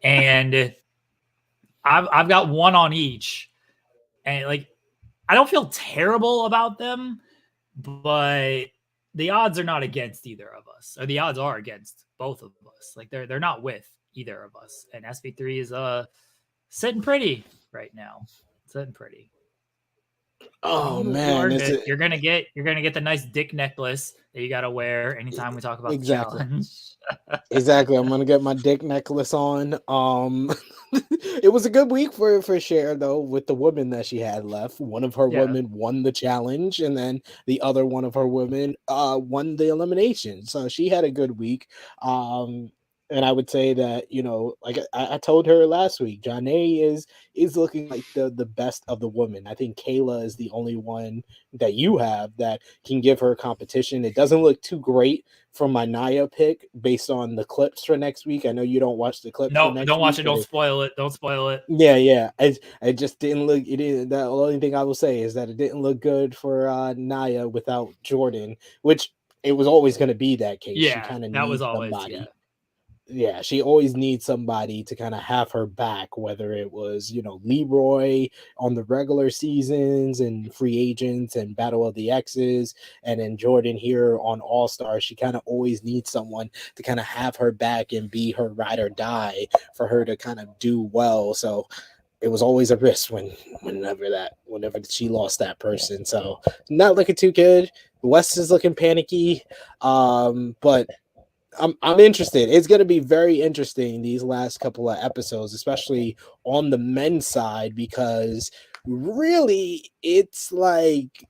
And I've got one on each. And like, I don't feel terrible about them, but the odds are not against either of us. Or the odds are against both of us. Like they're not with either of us. And SP3 is sitting pretty right now. Sitting pretty. Oh man, you're gonna get the nice dick necklace that you gotta wear anytime we talk about the challenge. Exactly. I'm gonna get my dick necklace on. It was a good week for Cher though, with the women that she had left. One of her women won the challenge, and then the other one of her women won the elimination. So she had a good week. And I would say that, like I told her last week, Janae is looking like the best of the women. I think Kayla is the only one that you have that can give her competition. It doesn't look too great from my Naya pick based on the clips for next week. I know you don't watch the clips. No, don't watch it. Don't spoil it. Don't spoil it. Yeah. It just didn't look. It didn't. The only thing I will say is that it didn't look good for Naya without Jordan, which it was always going to be that case. Yeah, she kind of that was always somebody. Yeah, she always needs somebody to kind of have her back, whether it was, Leroy on the regular seasons and free agents and Battle of the X's, and then Jordan here on All-Star. She kind of always needs someone to kind of have her back and be her ride or die for her to kind of do well. So it was always a risk whenever she lost that person. So not looking too good. West is looking panicky, but I'm interested. It's going to be very interesting these last couple of episodes, especially on the men's side, because really it's like,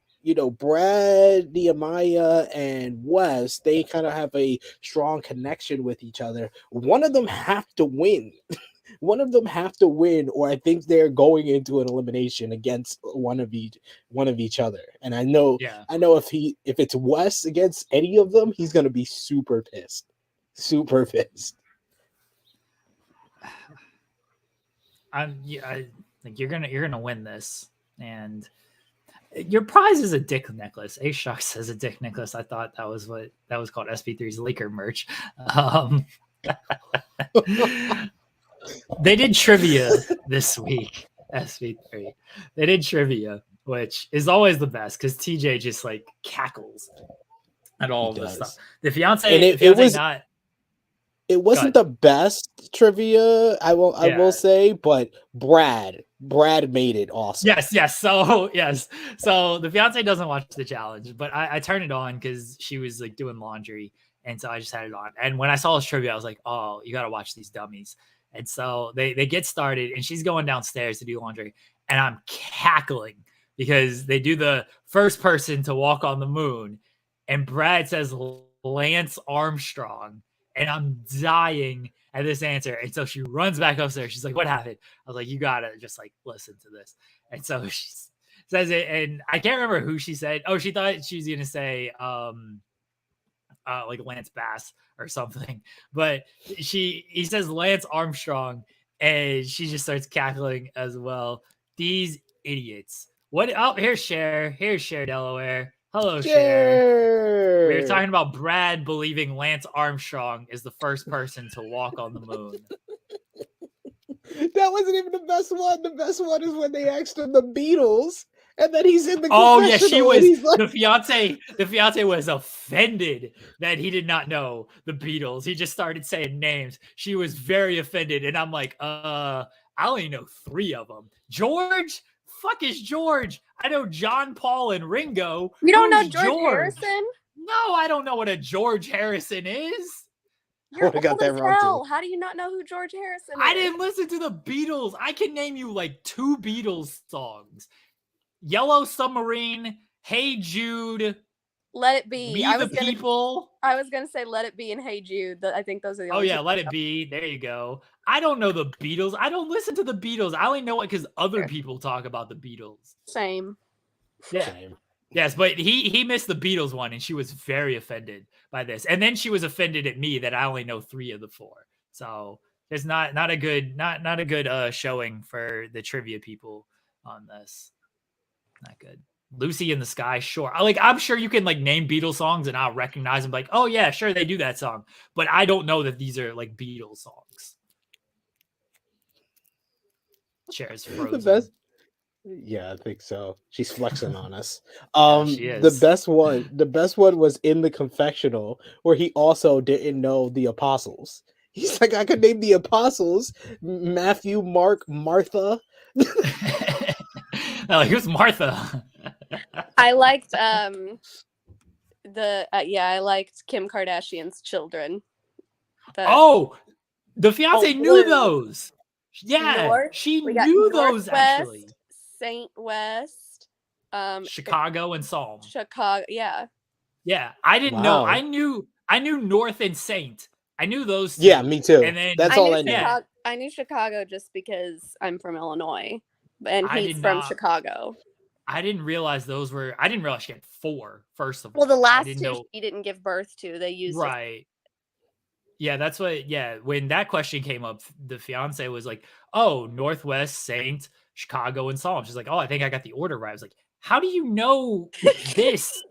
Brad, Nehemiah, and West, they kind of have a strong connection with each other. One of them have to win. Or I think they're going into an elimination against one of each other. And I know if it's West against any of them, he's going to be super pissed. Super pissed. I think you're gonna win this, and your prize is a dick necklace. A Shock says a dick necklace. I thought that was called SP3's Laker merch. They did trivia this week. SP3. They did trivia, which is always the best because TJ just like cackles at all of this stuff. The fiance, It wasn't the best trivia, I will say, but Brad made it awesome. Yes. So the fiance doesn't watch the challenge, but I turned it on because she was like doing laundry, and so I just had it on. And when I saw this trivia, I was like, oh, you got to watch these dummies. And so they get started, and she's going downstairs to do laundry, and I'm cackling because they do the first person to walk on the moon, and Brad says Lance Armstrong. And I'm dying at this answer. And so she runs back upstairs. She's like, what happened? I was like, you got to just like listen to this. And so she says it. And I can't remember who she said. Oh, she thought she was going to say like Lance Bass or something. But he says Lance Armstrong. And she just starts cackling as well. These idiots. What? Oh, here's Cher. Here's Cher Delaware. Hello, Cher. We were talking about Brad believing Lance Armstrong is the first person to walk on the moon. That wasn't even the best one. The best one is when they asked him the Beatles, and then he's in the Oh yeah, she was like... the fiance was offended that he did not know the Beatles. He just started saying names. She was very offended, and I'm like, I only know 3 of them. George. Fuck is George? I know John, Paul, and Ringo. You don't know George Harrison? No, I don't know what a George Harrison is. You're old as hell. How do you not know who George Harrison is? I didn't listen to the Beatles. I can name you like 2 Beatles songs. Yellow Submarine, Hey Jude, Let It Be. People. I was gonna say Let It Be and Hey Jude. I think those are the only two. Let It Be. There you go. I don't know the Beatles. I don't listen to the Beatles. I only know it because other people talk about the Beatles. Same. Yeah. Same. Yes, but he missed the Beatles one, and she was very offended by this. And then she was offended at me that I only know 3 of the 4. So there's not a good showing for the trivia people on this. Not good. Lucy in the Sky, sure. I'm sure you can like name Beatles songs and I'll recognize them. Like, oh yeah, sure they do that song, but I don't know that these are like Beatles songs. Cher's frozen. The best. Yeah, I think so. She's flexing on us. She is. The best one was in the confessional where he also didn't know the apostles. He's like, I could name the apostles: Matthew, Mark, Martha. No, here's Martha. I liked I liked Kim Kardashian's children. The fiance knew those. Yeah, she knew those actually. Saint West, Chicago and Psalm. Chicago, yeah. Yeah, I didn't know. I knew North and Saint. I knew those 2. Yeah, me too. And then that's all I knew. I knew Chicago just because I'm from Illinois, and he's from Chicago. I didn't realize those were. I didn't realize she had 4. First of all, well, the last 2 she didn't give birth to. They used right. Yeah, that's what. Yeah, when that question came up, the fiance was like, "Oh, Northwest, Saint, Chicago, and Psalm." She's like, "Oh, I think I got the order right." I was like, "How do you know this?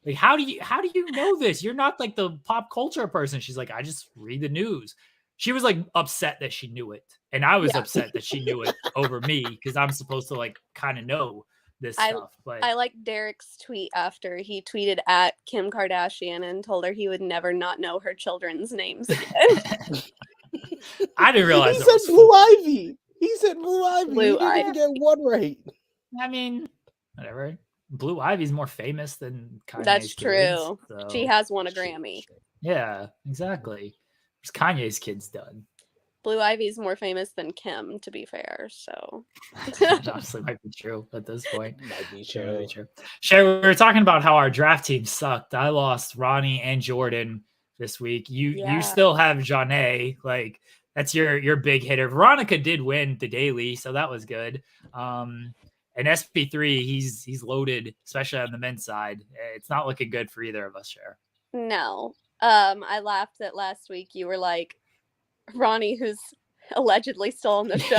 Like, how do you know this? You're not like the pop culture person." She's like, "I just read the news." She was like upset that she knew it, and I was upset that she knew it over me because I'm supposed to like kind of know this stuff. But I like Derek's tweet after he tweeted at Kim Kardashian and told her he would never not know her children's names again. I didn't realize he said Blue Ivy. He said Blue Ivy. Blue He didn't Ivy. even get one right. I mean, whatever. Blue Ivy's more famous than Kanye's That's kids, true. so- She has won a Grammy. Yeah, exactly. What's Kanye's kids done? Blue Ivy's more famous than Kim, to be fair. So That honestly might be true at this point. Might be Sure, really true. true. Sure, we were talking about how our draft team sucked. I lost Ronnie and Jordan this week. Yeah. You still have Janae. Like that's your big hitter. Veronica did win the daily, so that was good. And SP3, he's loaded, especially on the men's side. It's not looking good for either of us, Cher. no. I laughed that last week you were like, Ronnie, who's allegedly still on the show.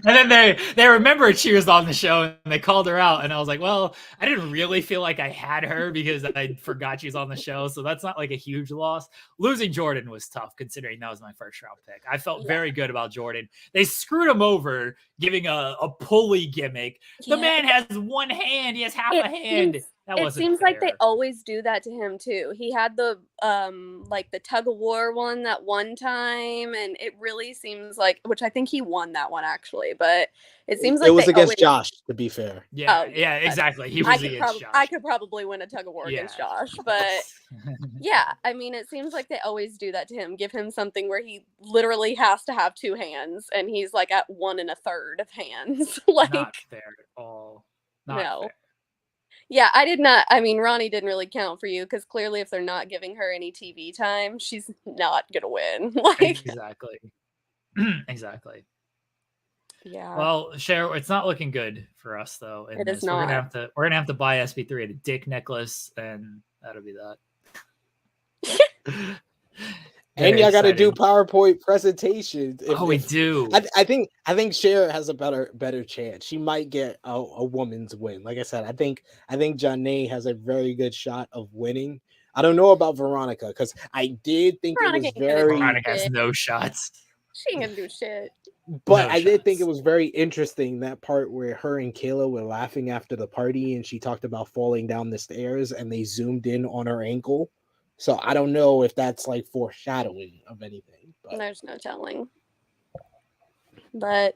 And then they remembered she was on the show and they called her out. And I was like, well, I didn't really feel like I had her because I forgot she was on the show. So that's not like a huge loss. Losing Jordan was tough considering that was my first round pick. I felt very good about Jordan. They screwed him over giving a pulley gimmick. The man has one hand. He has half a hand. It seems like they always do that to him too. He had the like the tug of war one that one time, and it really seems like, which I think he won that one actually, but it seems like it was they against always, Josh, to be fair. Yeah, Oh, yeah, exactly. He was against Josh. I could probably win a tug of war against Josh, but yeah, I mean, it seems like they always do that to him. Give him something where he literally has to have two hands, and he's like at 1 1/3 of hands. Like, not fair at all. Not no. fair. Yeah, I did not. I mean, Ronnie didn't really count for you because clearly, if they're not giving her any TV time, she's not gonna win. Like, Exactly. Exactly. yeah. Well, Cher, it's not looking good for us though. It is We're not. gonna have to buy SP3 a dick necklace, and that'll be that. And Very y'all got to do exciting. PowerPoint presentations. We do. I think Cher has a better chance. She might get a woman's win. Like I said, I think Janae has a very good shot of winning. I don't know about Veronica because I did think Veronica it was ain't gonna do very, Veronica has no shots. She ain't gonna do shit. but No I did think it shots. was very interesting that part where her and Kayla were laughing after the party and she talked about falling down the stairs and they zoomed in on her ankle. So I don't know if that's like foreshadowing of anything. But There's no telling. But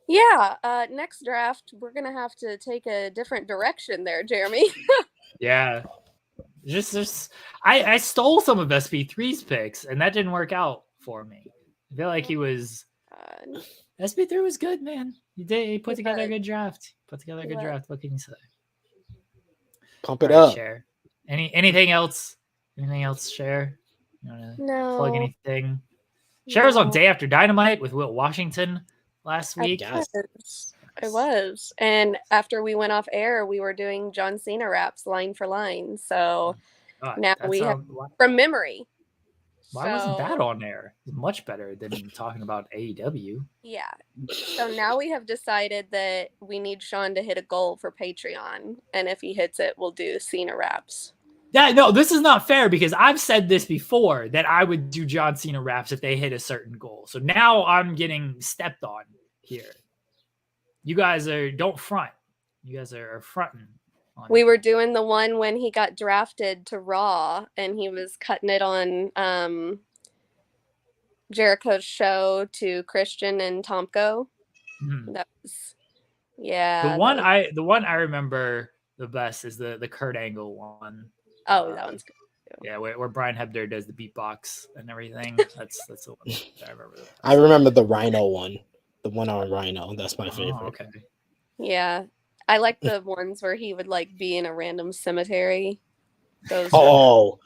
yeah, next draft we're gonna have to take a different direction there, Jeremy. Yeah. Just I stole some of SP3's picks, and that didn't work out for me. I feel like he was SP3 was good, man. He put together a good draft. What can you say? pump it All right, up. Cher. Anything else? Anything else, Cher? You want to No. plug anything? Cher was on Day After Dynamite with Will Washington last week. I was. And after we went off air, we were doing John Cena raps line for line. So God, now that's we have why from memory. wasn't that So, on there? It's much better than talking about AEW. yeah. So now we have decided that we need Sean to hit a goal for Patreon. And if he hits it, we'll do Cena raps. Yeah, no, this is not fair because I've said this before that I would do John Cena raps if they hit a certain goal. So now I'm getting stepped on here. You guys don't front. You guys are fronting. We were doing the one when he got drafted to Raw and he was cutting it on Jericho's show to Christian and Tomko. Mhm. That was, yeah. The one I remember the best is the Kurt Angle one. Oh, that one's good. Yeah, where Brian Hebner does the beatbox and everything. That's the one that I remember. I remember the Rhino one, the one on Rhino. That's my favorite. Oh, okay. Yeah. I like the ones where he would like be in a random cemetery. Those Oh,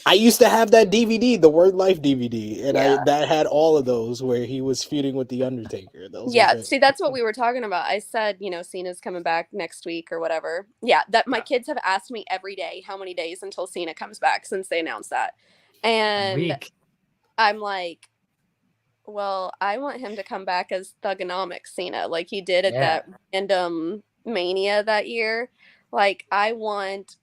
I used to have that DVD, the Word Life DVD, and Yeah. that had all of those where he was feuding with the Undertaker. Those were Yeah, great. see, that's what we were talking about. I said, Cena's coming back next week or whatever. Yeah, that my kids have asked me every day how many days until Cena comes back since they announced that. And Week. I'm like, well, I want him to come back as Thugonomics Cena, like he did at that random Mania that year. Like, I want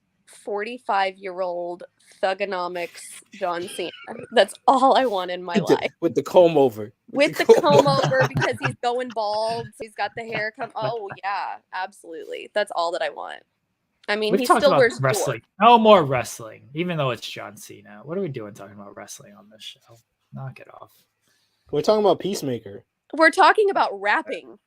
45-year-old Thugonomics John Cena. That's all I want in my life. With the comb over. With the comb over because he's going bald. So he's got the hair come. Oh, yeah, absolutely. That's all that I want. I mean, We've he talked still about wears wrestling. No more wrestling, even though it's John Cena. What are we doing talking about wrestling on this show? Knock it off. We're talking about Peacemaker. We're talking about rapping.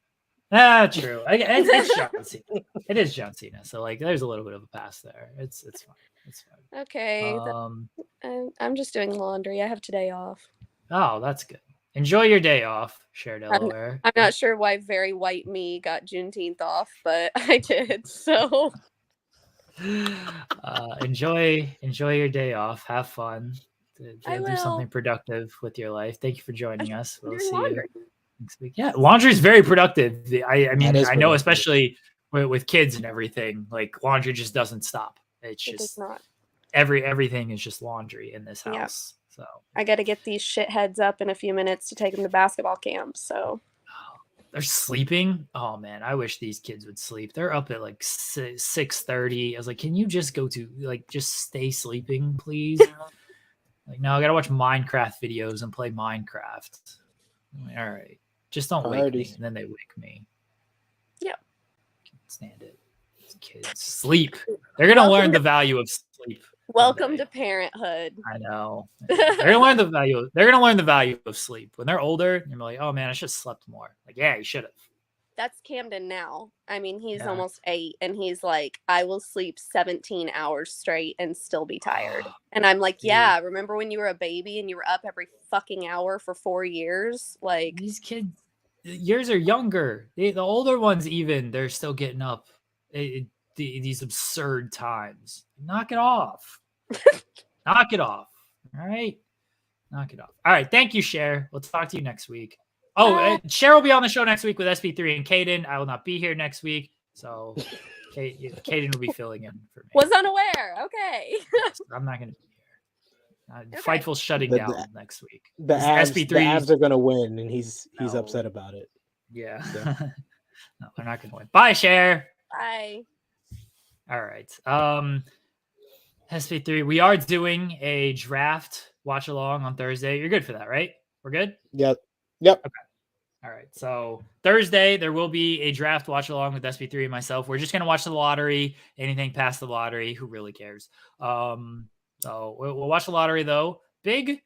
True. It's John Cena. It is John Cena. So like, there's a little bit of a pass there. It's fine. It's fine. Okay. I'm just doing laundry. I have today off. Oh, that's good. Enjoy your day off, Share Delaware. I'm not sure why very white me got Juneteenth off, but I did. So enjoy your day off. Have fun. Do something productive with your life. Thank you for joining us. We'll see you next week. Yeah, laundry is very productive. I mean, I know, especially with kids and everything, like laundry just doesn't stop. It does not. Everything is just laundry in this house. So I got to get these shitheads up in a few minutes to take them to basketball camp. So they're sleeping. Oh man, I wish these kids would sleep. They're up at like 6:30. I was like, can you just go to just stay sleeping, please? Like, no, I gotta watch Minecraft videos and play Minecraft. Like, all right, just don't wake me. And then they wake me. Yeah, can't stand it. These kids sleep. They're gonna learn the value of sleep. Welcome to parenthood. I know. They're gonna learn the value. They're gonna learn the value of sleep when they're older. You're like, oh man, I should have slept more. Like, yeah, you should have. That's Camden now. I mean, he's almost 8, and he's like, I will sleep 17 hours straight and still be tired. And I'm like, yeah, remember when you were a baby and you were up every fucking hour for 4 years? Like, these kids, yours are younger. The older ones, even, they're still getting up these absurd times. Knock it off. Knock it off. All right. Knock it off. All right. Thank you, Cher. We'll talk to you next week. Oh, Cher will be on the show next week with SP3 and Caden. I will not be here next week. So Caden will be filling in for me. Was unaware. Okay. I'm not going to be here. Fightful's shutting down next week. The Avs are going to win, and he's upset about it. Yeah. No, they're not going to win. Bye, Cher. Bye. All right. SP3, we are doing a draft watch along on Thursday. You're good for that, right? We're good? Yep. Okay. All right. So Thursday, there will be a draft watch along with SP3 and myself. We're just going to watch the lottery. Anything past the lottery, who really cares? So we'll watch the lottery, though. Big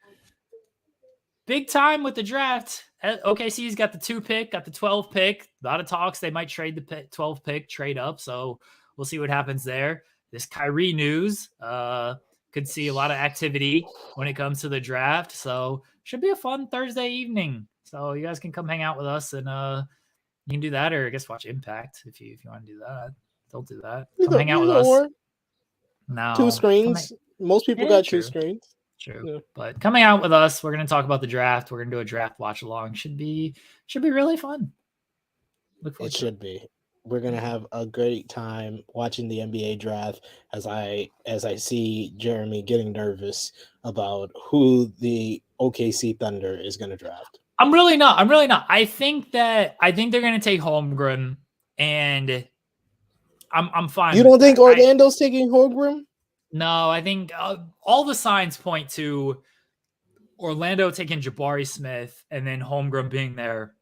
time with the draft. OKC's got the 2 pick, got the 12 pick. A lot of talks. They might trade the 12 pick, trade up. So we'll see what happens there. This Kyrie news could see a lot of activity when it comes to the draft. So should be a fun Thursday evening. So you guys can come hang out with us, and you can do that, or I guess watch Impact if you want to do that. Don't do that. Come hang out with us. No, 2 screens. Most people got 2 screens. True. Yeah. But coming out with us, we're going to talk about the draft. We're going to do a draft watch along. Should be really fun. Look forward to it. Should be. We're going to have a great time watching the NBA draft as I see Jeremy getting nervous about who the OKC Thunder is going to draft. I'm really not. I think they're going to take Holmgren, and I'm fine. You don't think Orlando's taking Holmgren? No, I think all the signs point to Orlando taking Jabari Smith and then Holmgren being there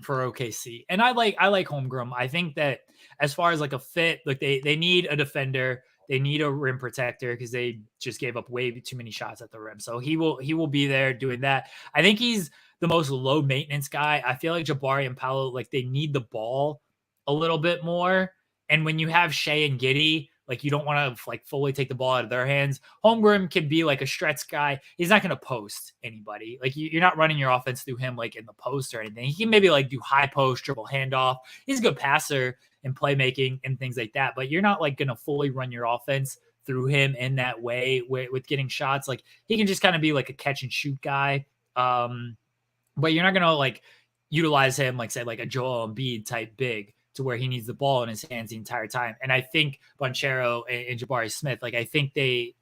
for OKC. And I like Holmgren. I think that as far as like a fit, like they need a defender, they need a rim protector because they just gave up way too many shots at the rim. So he will be there doing that. I think he's the most low maintenance guy. I feel like Jabari and Paolo, like they need the ball a little bit more. And when you have Shea and Giddey, like you don't want to like fully take the ball out of their hands. Holmgren can be like a stretch guy. He's not going to post anybody. Like you're not running your offense through him like in the post or anything. He can maybe like do high post, dribble handoff. He's a good passer and playmaking and things like that. But you're not like going to fully run your offense through him in that way with getting shots. Like he can just kind of be like a catch and shoot guy. But you're not going to like utilize him like say like a Joel Embiid type big to where he needs the ball in his hands the entire time. And I think Banchero and Jabari Smith, like I think they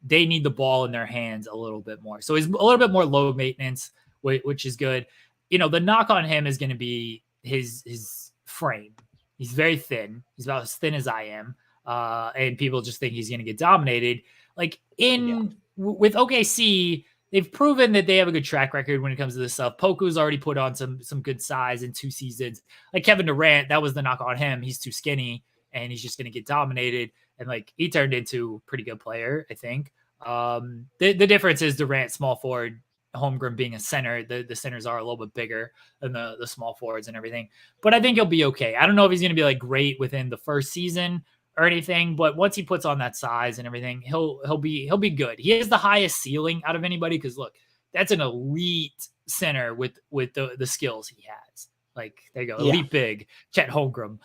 need the ball in their hands a little bit more. So he's a little bit more low maintenance, which is good. You know, the knock on him is going to be his frame. He's very thin. He's about as thin as I am. And people just think he's going to get dominated. Like with OKC, they've proven that they have a good track record when it comes to this stuff. Poku's already put on some good size in 2 seasons. Like Kevin Durant, that was the knock on him. He's too skinny and he's just going to get dominated. And like he turned into a pretty good player, I think. The difference is Durant, small forward, Holmgren being a center. The centers are a little bit bigger than the small forwards and everything. But I think he'll be okay. I don't know if he's going to be like great within the first season or anything, but once he puts on that size and everything, he'll be good. He has the highest ceiling out of anybody because look, that's an elite center with the skills he has. Like, there you go. Elite big, Chet Holmgren.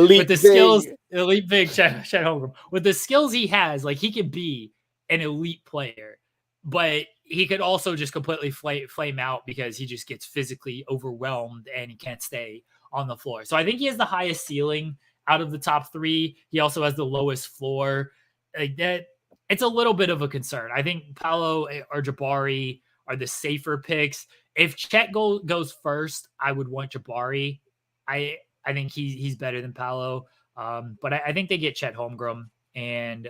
With the skills, elite big, Chet Holmgren. With the skills he has, like, he could be an elite player, but he could also just completely flame out because he just gets physically overwhelmed and he can't stay on the floor. So I think he has the highest ceiling out of the top three. He also has the lowest floor. Like that, it's a little bit of a concern. I think Paolo or Jabari are the safer picks. If Chet goes first, I would want Jabari. I think he's better than Paolo. But I think they get Chet Holmgren, and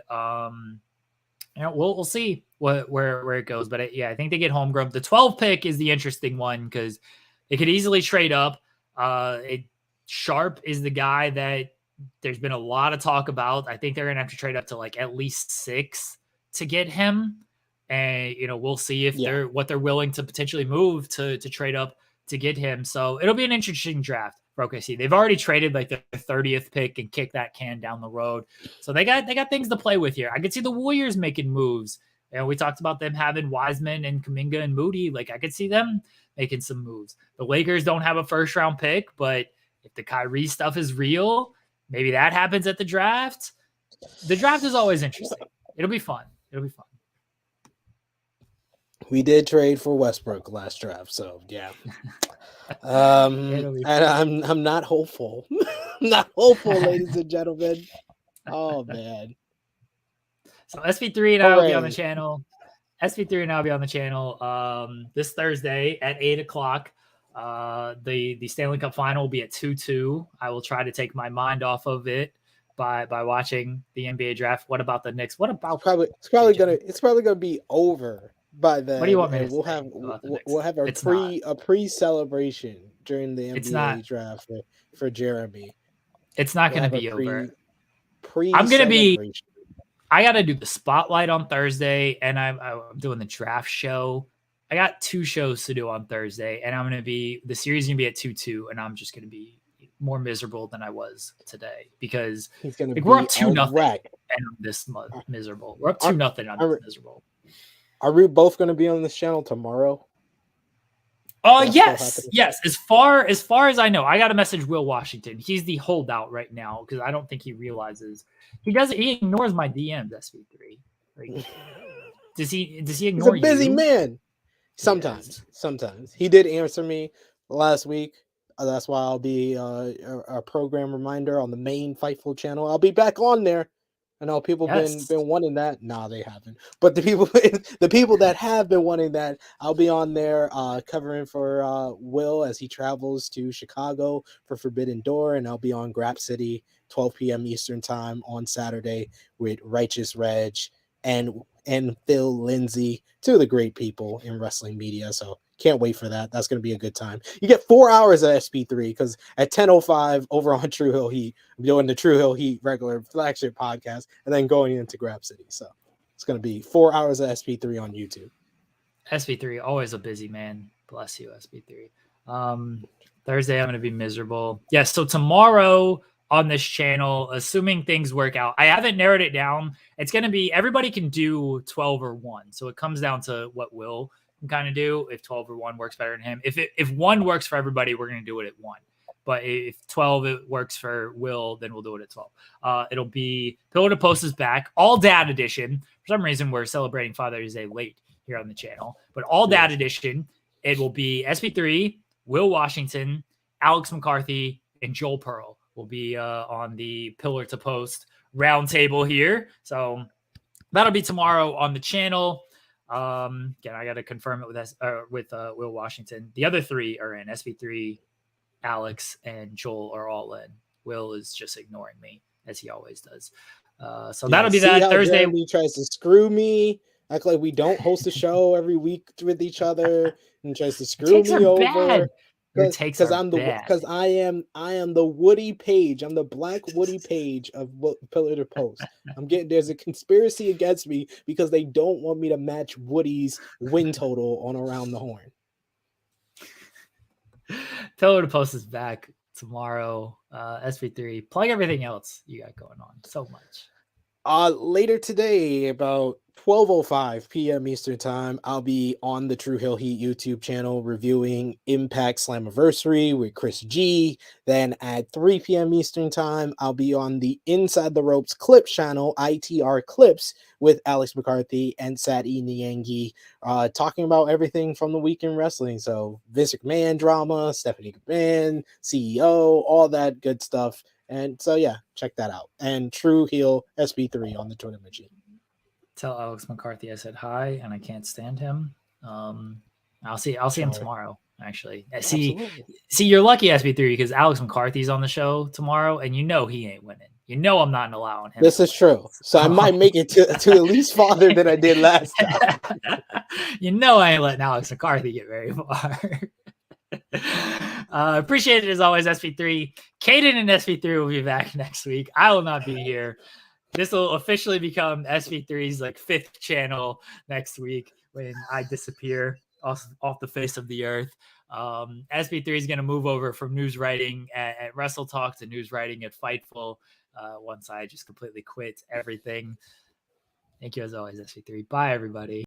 we'll see where it goes. But I think they get Holmgren. The 12 pick is the interesting one because they could easily trade up. Sharp is the guy that there's been a lot of talk about. I think they're gonna have to trade up to like at least 6 to get him. And we'll see if they're willing to potentially move to trade up to get him. So it'll be an interesting draft for OKC. They've already traded like the 30th pick and kicked that can down the road. So they got things to play with here. I could see the Warriors making moves. We talked about them having Wiseman and Kuminga and Moody. Like, I could see them making some moves. The Lakers don't have a first round pick, but if the Kyrie stuff is real, maybe that happens at the draft. The draft is always interesting. It'll be fun. We did trade for Westbrook last draft, so yeah. And I'm not hopeful. Not hopeful, ladies and gentlemen. Oh man. So SP3 and I will be on the channel. SP3 and I'll be on the channel this Thursday at 8:00. The Stanley Cup final will be at 2-2. I will try to take my mind off of it by watching the NBA draft. What about the Knicks? What about it's probably gonna be over by then. What do you want me to we'll say? We'll have a pre-celebration during the NBA draft for Jeremy. It's not going to be over. Pre-celebration. I got to do the spotlight on Thursday, and I'm doing the draft show. I got 2 shows to do on Thursday, and the series is going to be at 2-2, and I'm just going to be more miserable than I was today because we're up 2-0 and I'm this miserable. We're up 2-0 and I'm miserable. Are we both going to be on this channel tomorrow? Yes. As far as I know, I got to message Will Washington. He's the holdout right now because I don't think he realizes he ignores my DMs. SV3. Like, does he ignore you? He's a busy man. Sometimes he did answer me last week. That's why I'll be a program reminder on the main Fightful channel. I'll be back on there. I know people been wanting that. Nah, they haven't. But the people that have been wanting that, I'll be on there covering for Will as he travels to Chicago for Forbidden Door, and I'll be on Grap City 12 p.m. Eastern time on Saturday with Righteous Reg and Phil Lindsay, 2 of the great people in wrestling media. So can't wait for that. That's going to be a good time. You get 4 hours of SP3 because at 10:05 over on True Hill Heat, I'm doing the True Hill Heat regular flagship podcast and then going into Grab City. So it's going to be 4 hours of SP3 on YouTube. SP3, always a busy man. Bless you, SP3. Thursday, I'm going to be miserable. Yes, so tomorrow on this channel, assuming things work out, I haven't narrowed it down. It's going to be everybody can do 12 or 1. So it comes down to what Will kind of do. If 12 or 1 works better than him, if 1 works for everybody, we're going to do it at 1. But if 12 it works for Will, then we'll do it at 12. It'll be Pillar to Post is back, all dad edition. For some reason, we're celebrating Father's Day late here on the channel, but all dad edition. It will be SP3, Will Washington, Alex McCarthy, and Joel Pearl will be on the Pillar to Post roundtable here. So that'll be tomorrow on the channel. Again, I got to confirm it with Will Washington. The other 3 are in. SP3, Alex, and Joel are all in. Will is just ignoring me as he always does. So that'll be that Thursday. Jeremy tries to screw me, act like we don't host a show every week with each other, and tries to screw me over. Your takes are bad. Because I am the Woody Page. I'm the Black Woody Page of Pillar to Post. There's a conspiracy against me because they don't want me to match Woody's win total on Around the Horn. Pillar to Post is back tomorrow. SP3. Plug everything else you got going on. So much. Later today, about 12:05 p.m. Eastern Time, I'll be on the True Hill Heat YouTube channel reviewing Impact Slammiversary with Chris G. Then at 3 p.m. Eastern Time, I'll be on the Inside the Ropes Clips channel, ITR Clips, with Alex McCarthy and Sati Niangi, talking about everything from the week in wrestling. So Vince McMahon drama, Stephanie McMahon, CEO, all that good stuff. And so, yeah, check that out. And True Heel SB3 on the Twitter machine. Tell Alex McCarthy I said hi, and I can't stand him. I'll see him tomorrow. Actually, see, you're lucky SB3 because Alex McCarthy's on the show tomorrow, and you know he ain't winning. You know I'm not allowing him. This is true. So I might make it to at least farther than I did last time. You know I ain't letting Alex McCarthy get very far. Appreciate it as always, SP3. Caden and SP3 will be back next week. I will not be here. This will officially become SP3's like 5th channel next week when I disappear off the face of the earth. SP3 is going to move over from news writing at Wrestle Talk to news writing at Fightful once I just completely quit everything. Thank you as always, SP3. Bye, everybody.